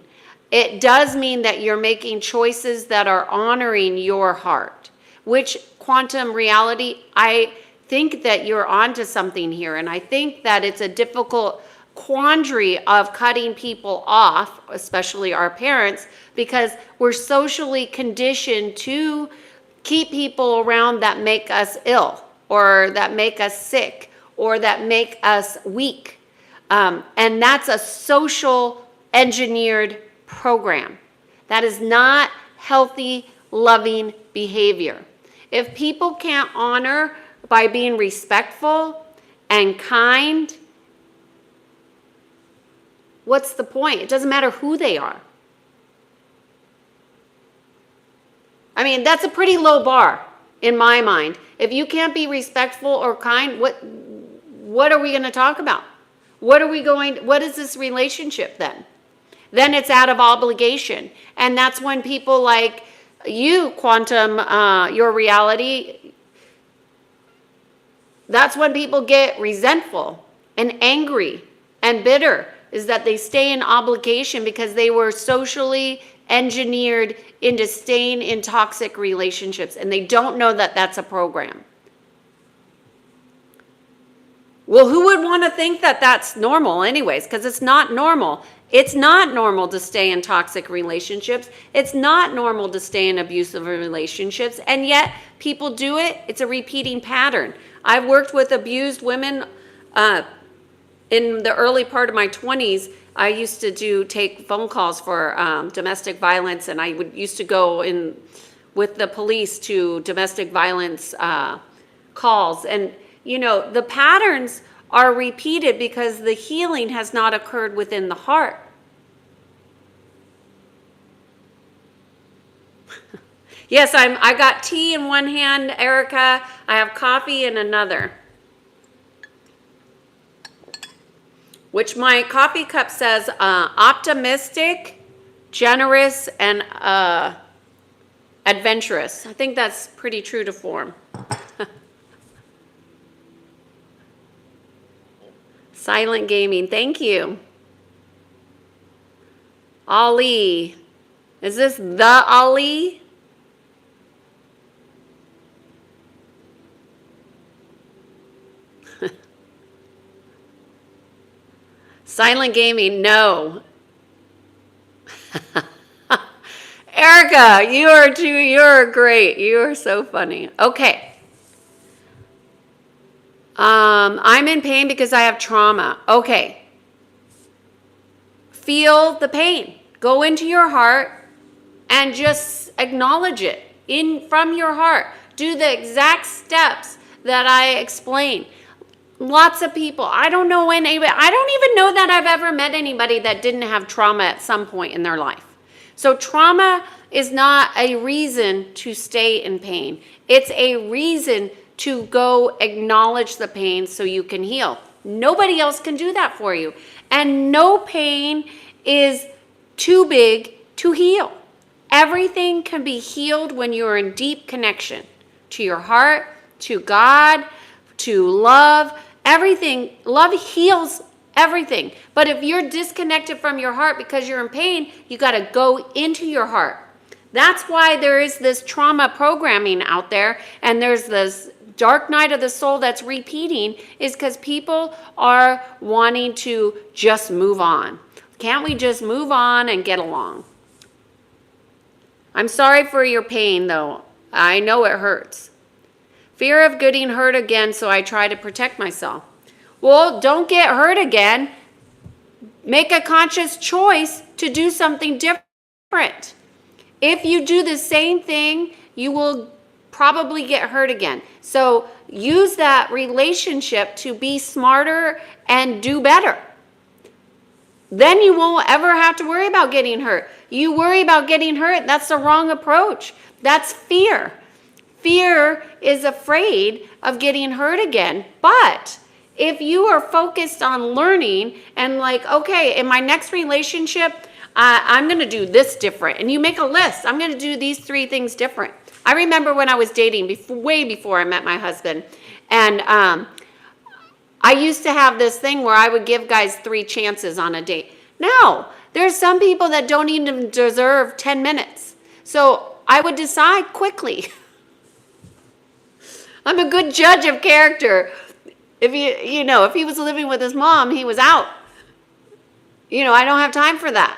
S1: It does mean that you're making choices that are honoring your heart, which quantum reality, I think that you're onto something here. And I think that it's a difficult quandary of cutting people off, especially our parents, because we're socially conditioned to keep people around that make us ill or that make us sick or that make us weak. And that's a social engineered program. That is not healthy, loving behavior. If people can't honor by being respectful and kind, what's the point? It doesn't matter who they are. I mean, that's a pretty low bar in my mind. If you can't be respectful or kind, what are we going to talk about? What is this relationship then? Then it's out of obligation. And that's when people like you, quantum, your reality, that's when people get resentful and angry and bitter, is that they stay in obligation because they were socially engineered into staying in toxic relationships, and they don't know that that's a program. Well, who would want to think that that's normal anyways? Because it's not normal. It's not normal to stay in toxic relationships. It's not normal to stay in abusive relationships, and yet people do it. It's a repeating pattern. I've worked with abused women in the early part of my 20s. I used to take phone calls for domestic violence, and I used to go in with the police to domestic violence calls. And, you know, the patterns are repeated because the healing has not occurred within the heart. Yes, I got tea in one hand, Erica. I have coffee in another. Which my coffee cup says optimistic, generous, and adventurous. I think that's pretty true to form. Silent gaming, thank you. Ali, is this the Ali? Silent gaming, no. Erica, you're great. You are so funny. Okay. I'm in pain because I have trauma. Okay. Feel the pain. Go into your heart and just acknowledge it from your heart. Do the exact steps that I explained. Lots of people, I don't know anybody, I don't even know that I've ever met anybody that didn't have trauma at some point in their life. So trauma is not a reason to stay in pain. It's a reason to go acknowledge the pain so you can heal. Nobody else can do that for you. And no pain is too big to heal. Everything can be healed when you're in deep connection to your heart, to God, to love. Everything, love heals everything. But if you're disconnected from your heart because you're in pain, you got to go into your heart. That's why there is this trauma programming out there, and there's this dark night of the soul that's repeating, is because people are wanting to just move on. Can't we just move on and get along? I'm sorry for your pain, though. I know it hurts. Fear of getting hurt again, so I try to protect myself. Well, don't get hurt again. Make a conscious choice to do something different. If you do the same thing, you will probably get hurt again. So use that relationship to be smarter and do better. Then you won't ever have to worry about getting hurt. You worry about getting hurt, that's the wrong approach. That's fear. Fear is afraid of getting hurt again. But if you are focused on learning and like, okay, in my next relationship, I'm going to do this different. And you make a list. I'm going to do these 3 things different. I remember when I was dating, way before I met my husband, and I used to have this thing where I would give guys 3 chances on a date. No, there's some people that don't even deserve 10 minutes. So I would decide quickly. I'm a good judge of character. If if he was living with his mom, he was out. I don't have time for that.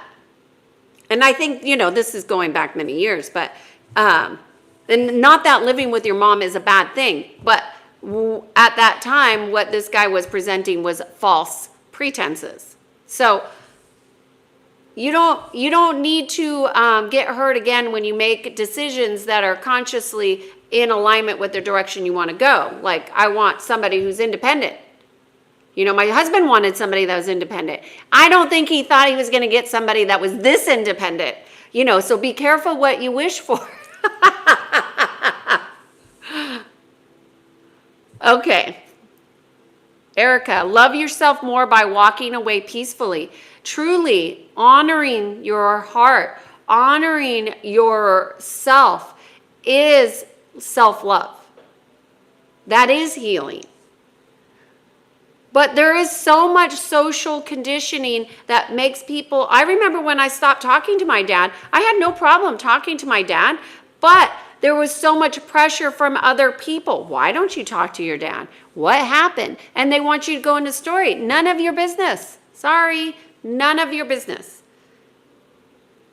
S1: And I think, this is going back many years, but and not that living with your mom is a bad thing, but at that time, what this guy was presenting was false pretenses. So you don't need to get hurt again when you make decisions that are consciously in alignment with the direction you want to go. Like, I want somebody who's independent. My husband wanted somebody that was independent. I don't think he thought he was going to get somebody that was this independent. So be careful what you wish for. Okay. Erica, love yourself more by walking away peacefully. Truly honoring your heart, honoring yourself is self-love. That is healing. But there is so much social conditioning that makes people... I remember when I stopped talking to my dad, I had no problem talking to my dad, but there was so much pressure from other people. Why don't you talk to your dad? What happened? And they want you to go into story. None of your business. Sorry, none of your business.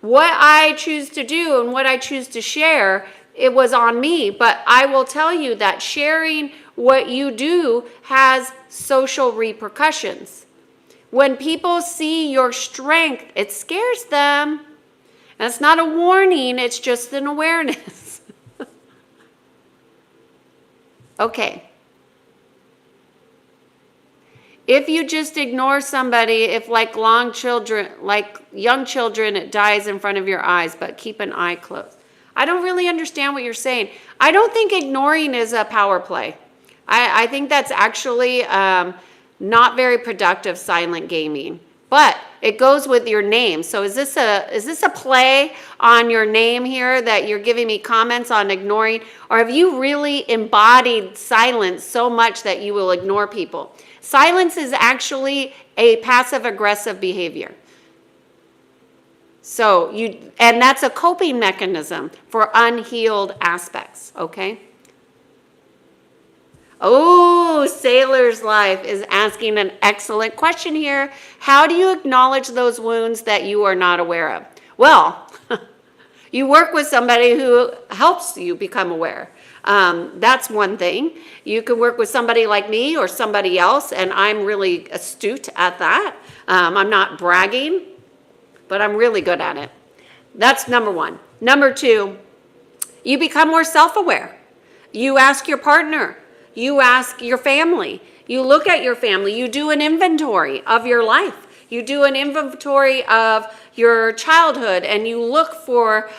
S1: What I choose to do and what I choose to share, it was on me. But I will tell you that sharing what you do has social repercussions. When people see your strength, it scares them. And it's not a warning, it's just an awareness. Okay. If you just ignore somebody, if like young children, it dies in front of your eyes, but keep an eye closed. I don't really understand what you're saying. I don't think ignoring is a power play. I think that's actually not very productive silent gaming. But it goes with your name. So is this a play on your name here that you're giving me comments on ignoring? Or have you really embodied silence so much that you will ignore people? Silence is actually a passive-aggressive behavior. And that's a coping mechanism for unhealed aspects, okay? Oh, Sailor's Life is asking an excellent question here. How do you acknowledge those wounds that you are not aware of? Well, you work with somebody who helps you become aware. That's one thing. You can work with somebody like me or somebody else, and I'm really astute at that. I'm not bragging, but I'm really good at it. That's number 1. Number 2, you become more self-aware. You ask your partner. You ask your family. You look at your family. You do an inventory of your life. You do an inventory of your childhood, and you look for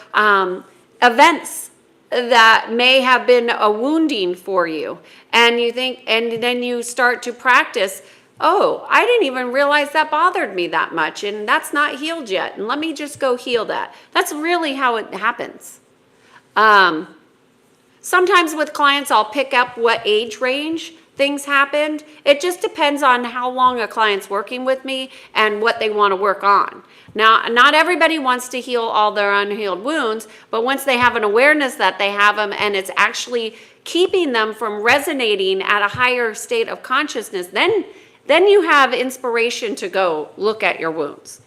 S1: events that may have been a wounding for you. And you think, and then you start to practice, oh, I didn't even realize that bothered me that much, and that's not healed yet. And let me just go heal that. That's really how it happens. Sometimes with clients, I'll pick up what age range things happened. It just depends on how long a client's working with me and what they want to work on. Now, not everybody wants to heal all their unhealed wounds, but once they have an awareness that they have them and it's actually keeping them from resonating at a higher state of consciousness, then you have inspiration to go look at your wounds.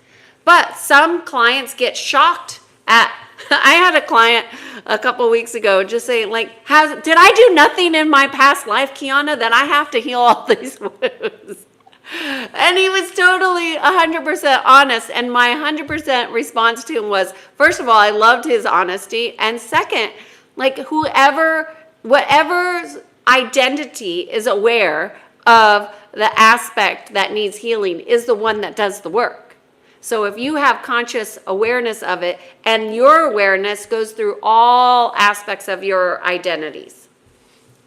S1: But some clients get shocked at I had a client a couple weeks ago just saying, like, did I do nothing in my past life, Kiana, that I have to heal all these wounds? And he was totally 100% honest. And my 100% response to him was, first of all, I loved his honesty. And second, like, whoever whatever identity is aware of the aspect that needs healing is the one that does the work. So if you have conscious awareness of it, and your awareness goes through all aspects of your identities,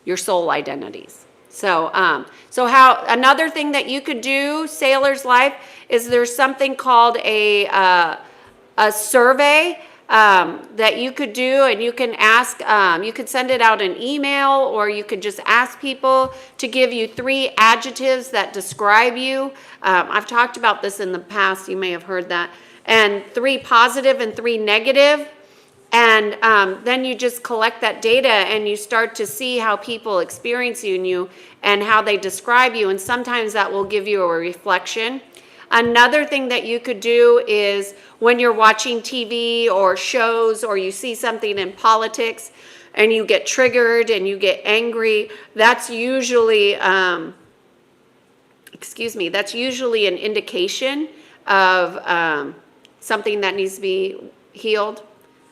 S1: your soul identities. So how another thing that you could do, Sailor's Life, is there's something called a survey that you could do, and you can ask, you could send it out an email, or you could just ask people to give you 3 adjectives that describe you. I've talked about this in the past, you may have heard that, and 3 positive and 3 negative. And then you just collect that data, and you start to see how people experience you and how they describe you. And sometimes that will give you a reflection. Another thing that you could do is when you're watching TV or shows, or you see something in politics and you get triggered and you get angry, that's usually, that's usually an indication of something that needs to be healed.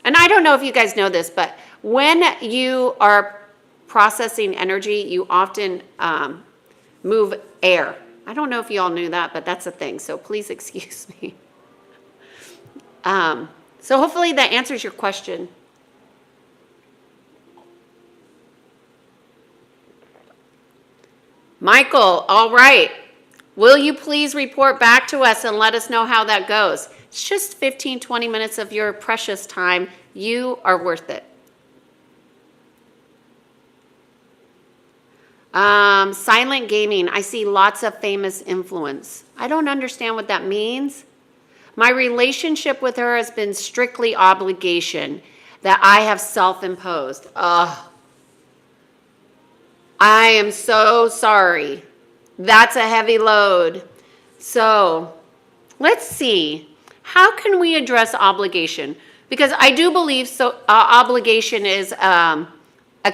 S1: And I don't know if you guys know this, but when you are processing energy, you often move air. I don't know if you all knew that, but that's a thing. So please excuse me. So hopefully that answers your question. Michael, all right. Will you please report back to us and let us know how that goes? It's just 15, 20 minutes of your precious time. You are worth it. Silent gaming. I see lots of famous influence. I don't understand what that means. My relationship with her has been strictly obligation that I have self-imposed. Ugh. I am so sorry. That's a heavy load. So let's see. How can we address obligation? Because I do believe obligation is a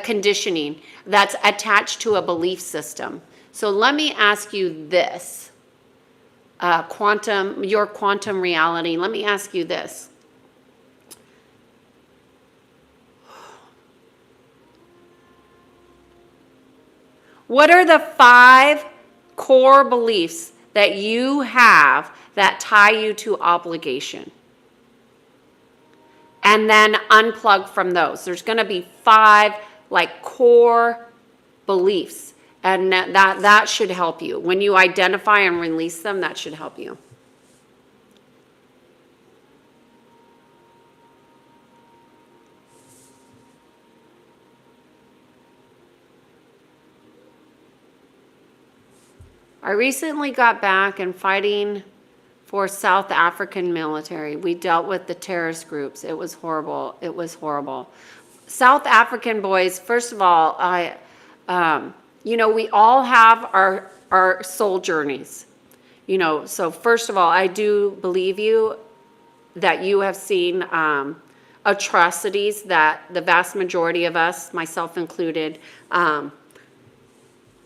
S1: conditioning that's attached to a belief system. So let me ask you this. Your quantum reality. Let me ask you this. What are the 5 core beliefs that you have that tie you to obligation? And then unplug from those. There's going to be 5 core beliefs, and that should help you. When you identify and release them, that should help you. I recently got back and fighting for South African military. We dealt with the terrorist groups. It was horrible. It was horrible. South African boys, first of all, we all have our soul journeys. So first of all, I do believe you that you have seen atrocities that the vast majority of us, myself included,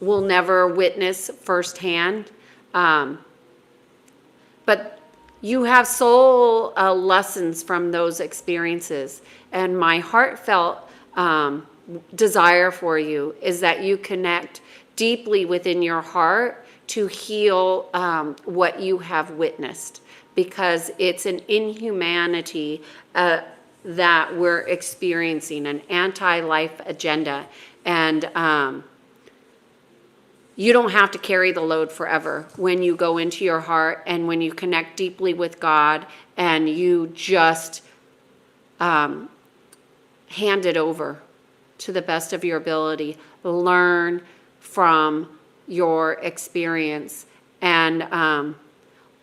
S1: will never witness firsthand. But you have soul lessons from those experiences. And my heartfelt desire for you is that you connect deeply within your heart to heal what you have witnessed. Because it's an inhumanity that we're experiencing, an anti-life agenda. And you don't have to carry the load forever when you go into your heart and when you connect deeply with God and you just hand it over to the best of your ability. Learn from your experience and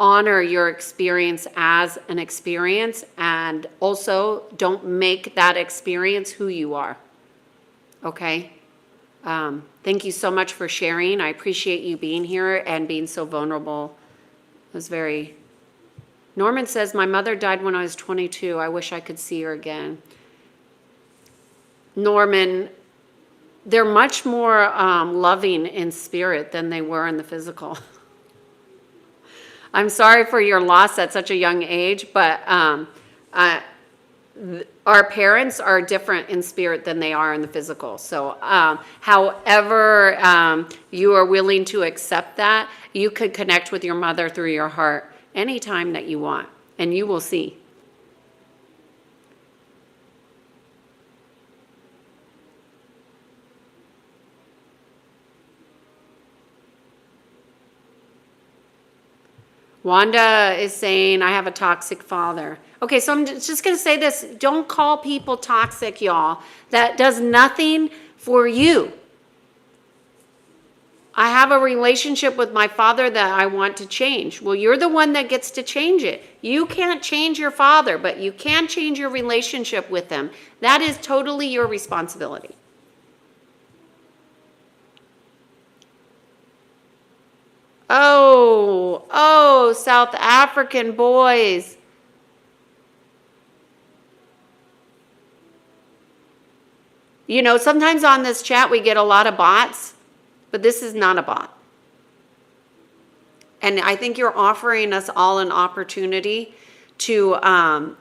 S1: honor your experience as an experience, and also don't make that experience who you are. Okay? Thank you so much for sharing. I appreciate you being here and being so vulnerable. It was very... Norman says, my mother died when I was 22. I wish I could see her again. Norman, they're much more loving in spirit than they were in the physical. I'm sorry for your loss at such a young age, but our parents are different in spirit than they are in the physical. So, however you are willing to accept that, you could connect with your mother through your heart anytime that you want, and you will see. Wanda is saying, I have a toxic father. Okay, so I'm just going to say this. Don't call people toxic, y'all. That does nothing for you. I have a relationship with my father that I want to change. Well, you're the one that gets to change it. You can't change your father, but you can change your relationship with him. That is totally your responsibility. Oh, South African boys. You know, sometimes on this chat we get a lot of bots, but this is not a bot. And I think you're offering us all an opportunity to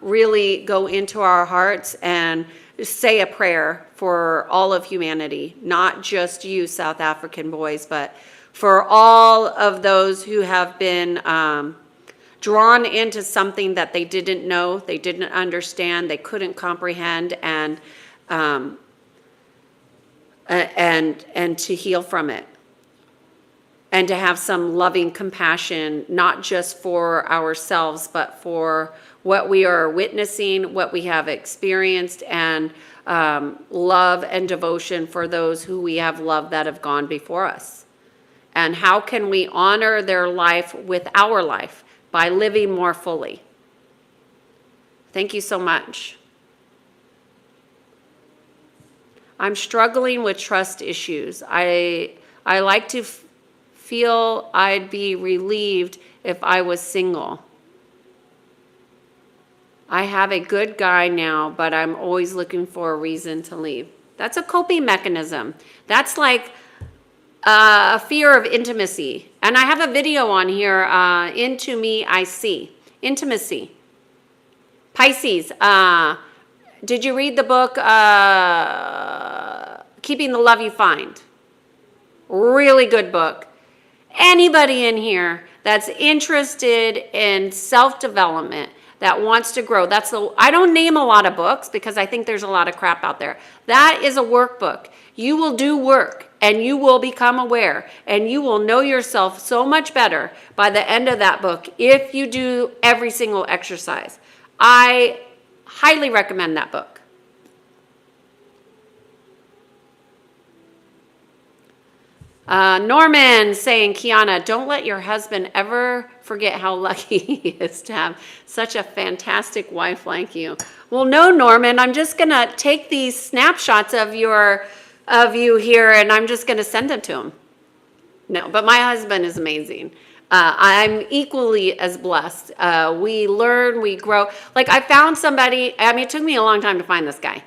S1: really go into our hearts and say a prayer for all of humanity, not just you South African boys, but for all of those who have been drawn into something that they didn't know, they didn't understand, they couldn't comprehend, and to heal from it. And to have some loving compassion, not just for ourselves, but for what we are witnessing, what we have experienced, and love and devotion for those who we have loved that have gone before us. And how can we honor their life with our life? By living more fully. Thank you so much. I'm struggling with trust issues. I like to feel I'd be relieved if I was single. I have a good guy now, but I'm always looking for a reason to leave. That's a coping mechanism. That's like a fear of intimacy. And I have a video on here, Into Me I See. Intimacy. Pisces. Did you read the book, Keeping the Love You Find? Really good book. Anybody in here that's interested in self-development, that wants to grow, I don't name a lot of books because I think there's a lot of crap out there. That is a workbook. You will do work and you will become aware and you will know yourself so much better by the end of that book if you do every single exercise. I highly recommend that book. Norman saying, Kiana, don't let your husband ever forget how lucky he is to have such a fantastic wife like you. Well, no, Norman, I'm just going to take these snapshots of you here and I'm just going to send them to him. No, but my husband is amazing. I'm equally as blessed. We learn, we grow. Like I found somebody, it took me a long time to find this guy.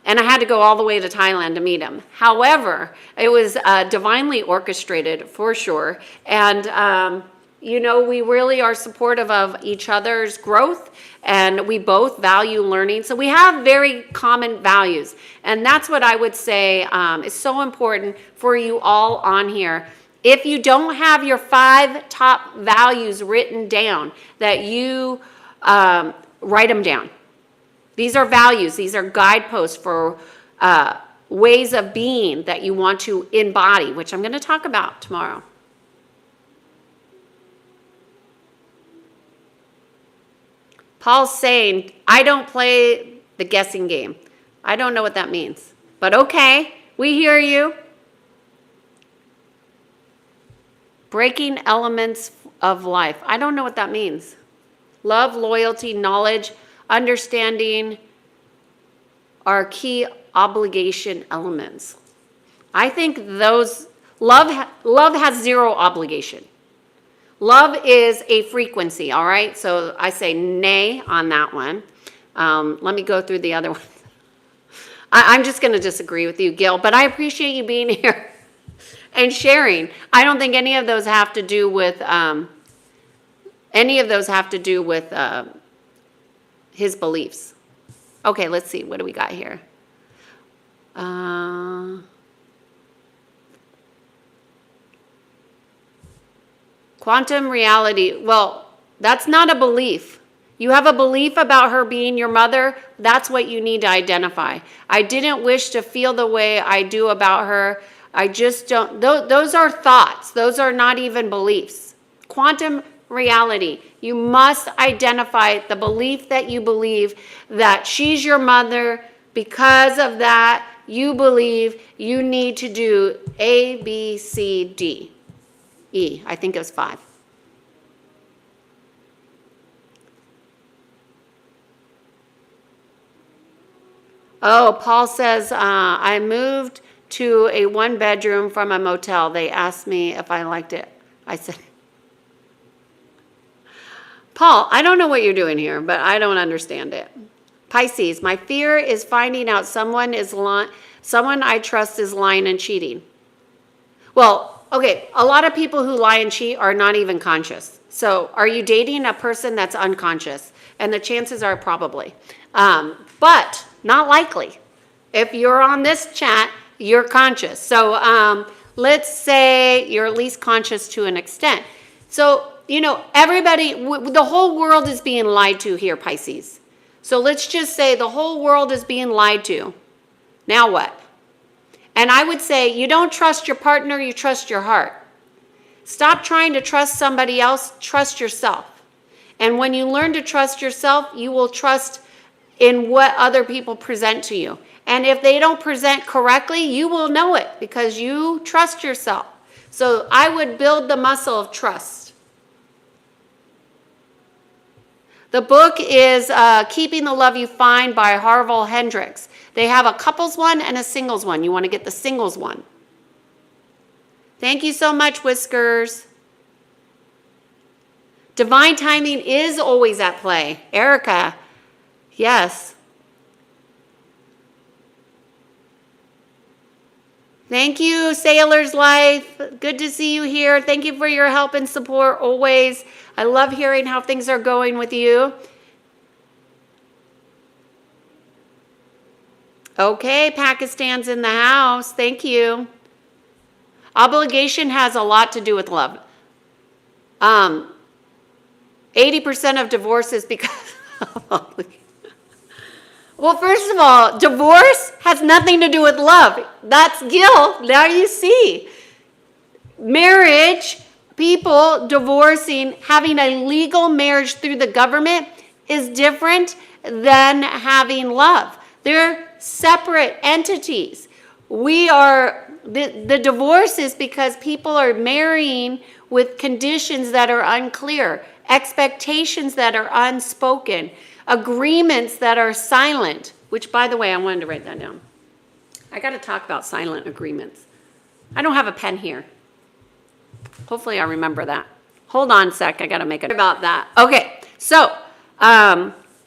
S1: And I had to go all the way to Thailand to meet him. However, it was divinely orchestrated for sure. And, we really are supportive of each other's growth and we both value learning. So we have very common values. And that's what I would say is so important for you all on here. If you don't have your 5 top values written down, that you write them down. These are values. These are guideposts for ways of being that you want to embody, which I'm going to talk about tomorrow. Paul's saying, I don't play the guessing game. I don't know what that means. But okay, we hear you. Breaking elements of life. I don't know what that means. Love, loyalty, knowledge, understanding are key obligation elements. I think those, love has 0 obligation. Love is a frequency, all right? So I say nay on that one. Let me go through the other one. I'm just going to disagree with you, Gil, but I appreciate you being here and sharing. I don't think any of those have to do with his beliefs. Okay, let's see. What do we got here? Quantum reality. Well, that's not a belief. You have a belief about her being your mother. That's what you need to identify. I didn't wish to feel the way I do about her. I just don't. Those are thoughts. Those are not even beliefs. Quantum reality. You must identify the belief that you believe that she's your mother. Because of that, you believe you need to do A, B, C, D, E. I think it was 5. Oh, Paul says, I moved to a 1-bedroom from a motel. They asked me if I liked it. I said, Paul, I don't know what you're doing here, but I don't understand it. Pisces, my fear is finding out someone I trust is lying and cheating. Well, okay, a lot of people who lie and cheat are not even conscious. So are you dating a person that's unconscious? And the chances are probably. But not likely. If you're on this chat, you're conscious. So let's say you're at least conscious to an extent. So, everybody, the whole world is being lied to here, Pisces. So let's just say the whole world is being lied to. Now what? And I would say you don't trust your partner, you trust your heart. Stop trying to trust somebody else, trust yourself. And when you learn to trust yourself, you will trust in what other people present to you. And if they don't present correctly, you will know it because you trust yourself. So I would build the muscle of trust. The book is Keeping the Love You Find by Harville Hendrix. They have a couples one and a singles one. You want to get the singles one. Thank you so much, Whiskers. Divine timing is always at play. Erica, yes. Thank you, Sailor's Life. Good to see you here. Thank you for your help and support always. I love hearing how things are going with you. Okay, Pakistan's in the house. Thank you. Obligation has a lot to do with love. 80% of divorce is because of obligation. Well, first of all, divorce has nothing to do with love. That's guilt. Now you see. Marriage, people divorcing, having a legal marriage through the government is different than having love. They're separate entities. The divorce is because people are marrying with conditions that are unclear, expectations that are unspoken, agreements that are silent, which, by the way, I wanted to write that down. I got to talk about silent agreements. I don't have a pen here. Hopefully I remember that. Hold on a sec. I got to make it about that. Okay. So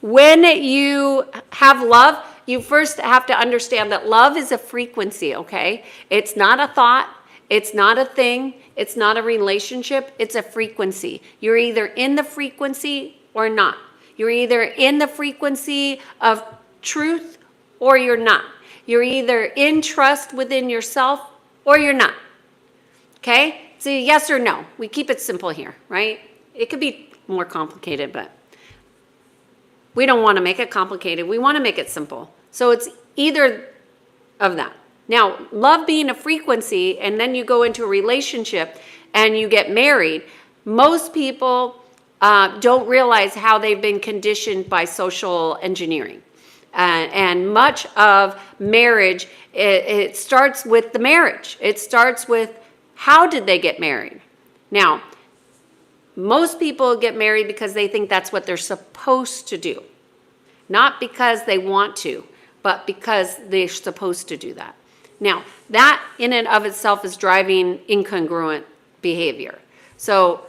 S1: when you have love, you first have to understand that love is a frequency, okay? It's not a thought. It's not a thing. It's not a relationship. It's a frequency. You're either in the frequency or not. You're either in the frequency of truth or you're not. You're either in trust within yourself or you're not. Okay? So yes or no. We keep it simple here, right? It could be more complicated, but we don't want to make it complicated. We want to make it simple. So it's either of that. Now, love being a frequency, and then you go into a relationship and you get married, most people don't realize how they've been conditioned by social engineering. And much of marriage, it starts with the marriage. It starts with how did they get married? Now, most people get married because they think that's what they're supposed to do. Not because they want to, but because they're supposed to do that. Now, that in and of itself is driving incongruent behavior. So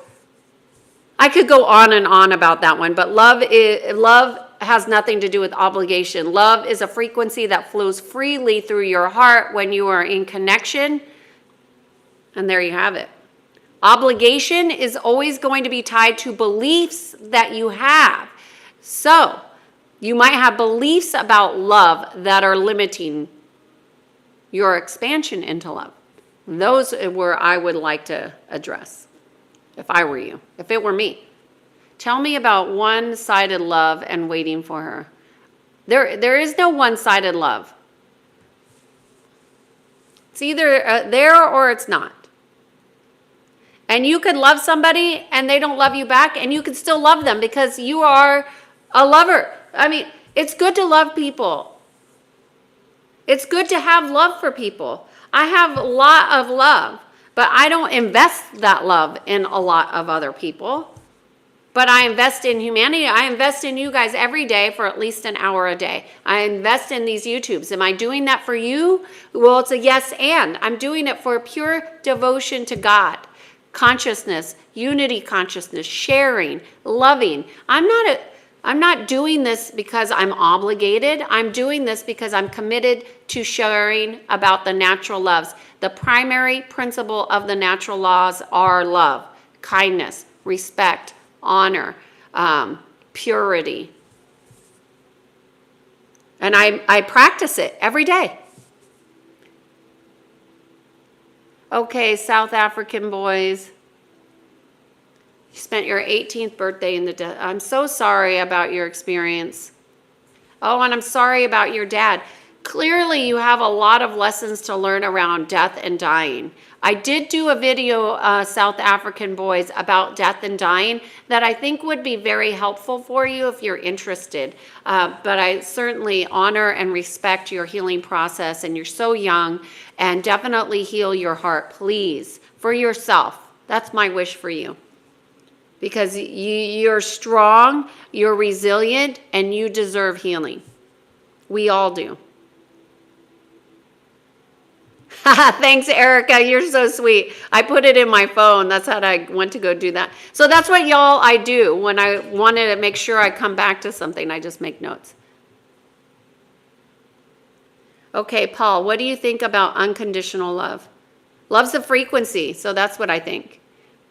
S1: I could go on and on about that one, but love has nothing to do with obligation. Love is a frequency that flows freely through your heart when you are in connection. And there you have it. Obligation is always going to be tied to beliefs that you have. So You might have beliefs about love that are limiting your expansion into love. Those are where I would like to address if I were you, if it were me. Tell me about one-sided love and waiting for her. There is no one-sided love. It's either there or it's not. And you could love somebody and they don't love you back, and you can still love them because you are a lover. I mean, it's good to love people. It's good to have love for people. I have a lot of love, but I don't invest that love in a lot of other people. But I invest in humanity. I invest in you guys every day for at least an hour a day. I invest in these YouTubes. Am I doing that for you? Well, it's a yes and. I'm doing it for pure devotion to God, consciousness, unity consciousness, sharing, loving. I'm not doing this because I'm obligated. I'm doing this because I'm committed to sharing about the natural loves. The primary principle of the natural laws are love, kindness, respect, honor, purity. And I practice it every day. Okay, South African boys. You spent your 18th birthday in the desert. I'm so sorry about your experience. Oh, and I'm sorry about your dad. Clearly, you have a lot of lessons to learn around death and dying. I did do a video, South African boys, about death and dying that I think would be very helpful for you if you're interested. But I certainly honor and respect your healing process, and you're so young, and definitely heal your heart, please, for yourself. That's my wish for you. Because you're strong, you're resilient, and you deserve healing. We all do. Thanks, Erica. You're so sweet. I put it in my phone. That's how I went to go do that. So that's what y'all I do when I wanted to make sure I come back to something. I just make notes. Okay, Paul, what do you think about unconditional love? Love's a frequency, so that's what I think.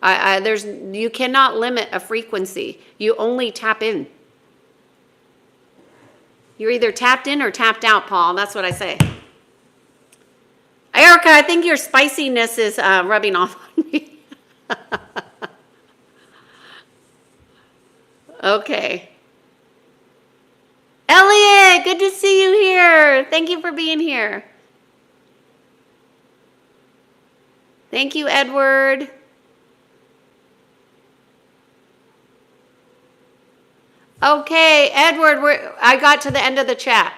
S1: You cannot limit a frequency. You only tap in. You're either tapped in or tapped out, Paul. That's what I say. Erica, I think your spiciness is rubbing off on me. Okay. Elliot, good to see you here. Thank you for being here. Thank you, Edward. Okay, Edward, I got to the end of the chat.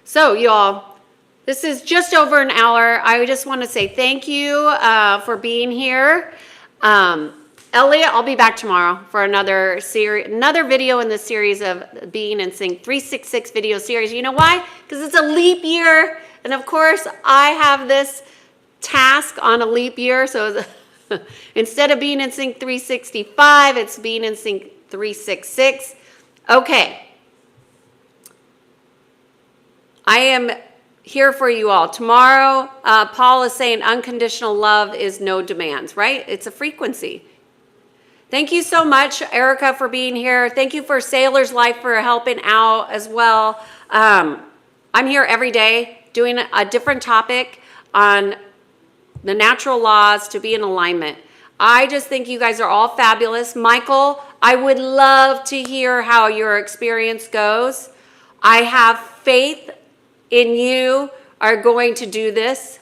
S1: So, y'all, this is just over an hour. I just want to say thank you for being here. Elliot, I'll be back tomorrow for another video in the series of Being in Sync 366 video series. You know why? Because it's a leap year. And of course, I have this task on a leap year. So instead of Being in Sync 365, it's Being in Sync 366. Okay. I am here for you all. Tomorrow, Paul is saying unconditional love is no demands, right? It's a frequency. Thank you so much, Erica, for being here. Thank you for Sailor's Life for helping out as well. I'm here every day doing a different topic on the natural laws to be in alignment. I just think you guys are all fabulous. Michael, I would love to hear how your experience goes. I have faith in you are going to do this.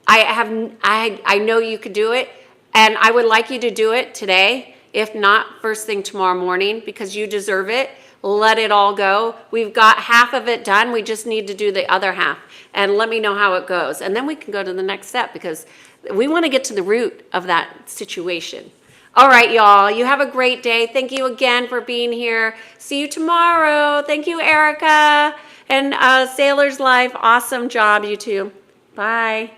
S1: I know you could do it, and I would like you to do it today, if not first thing tomorrow morning, because you deserve it. Let it all go. We've got half of it done. We just need to do the other half, and let me know how it goes, and then we can go to the next step, because we want to get to the root of that situation. All right, y'all, you have a great day. Thank you again for being here. See you tomorrow. Thank you, Erica. And Sailor's Life, awesome job, you two. Bye.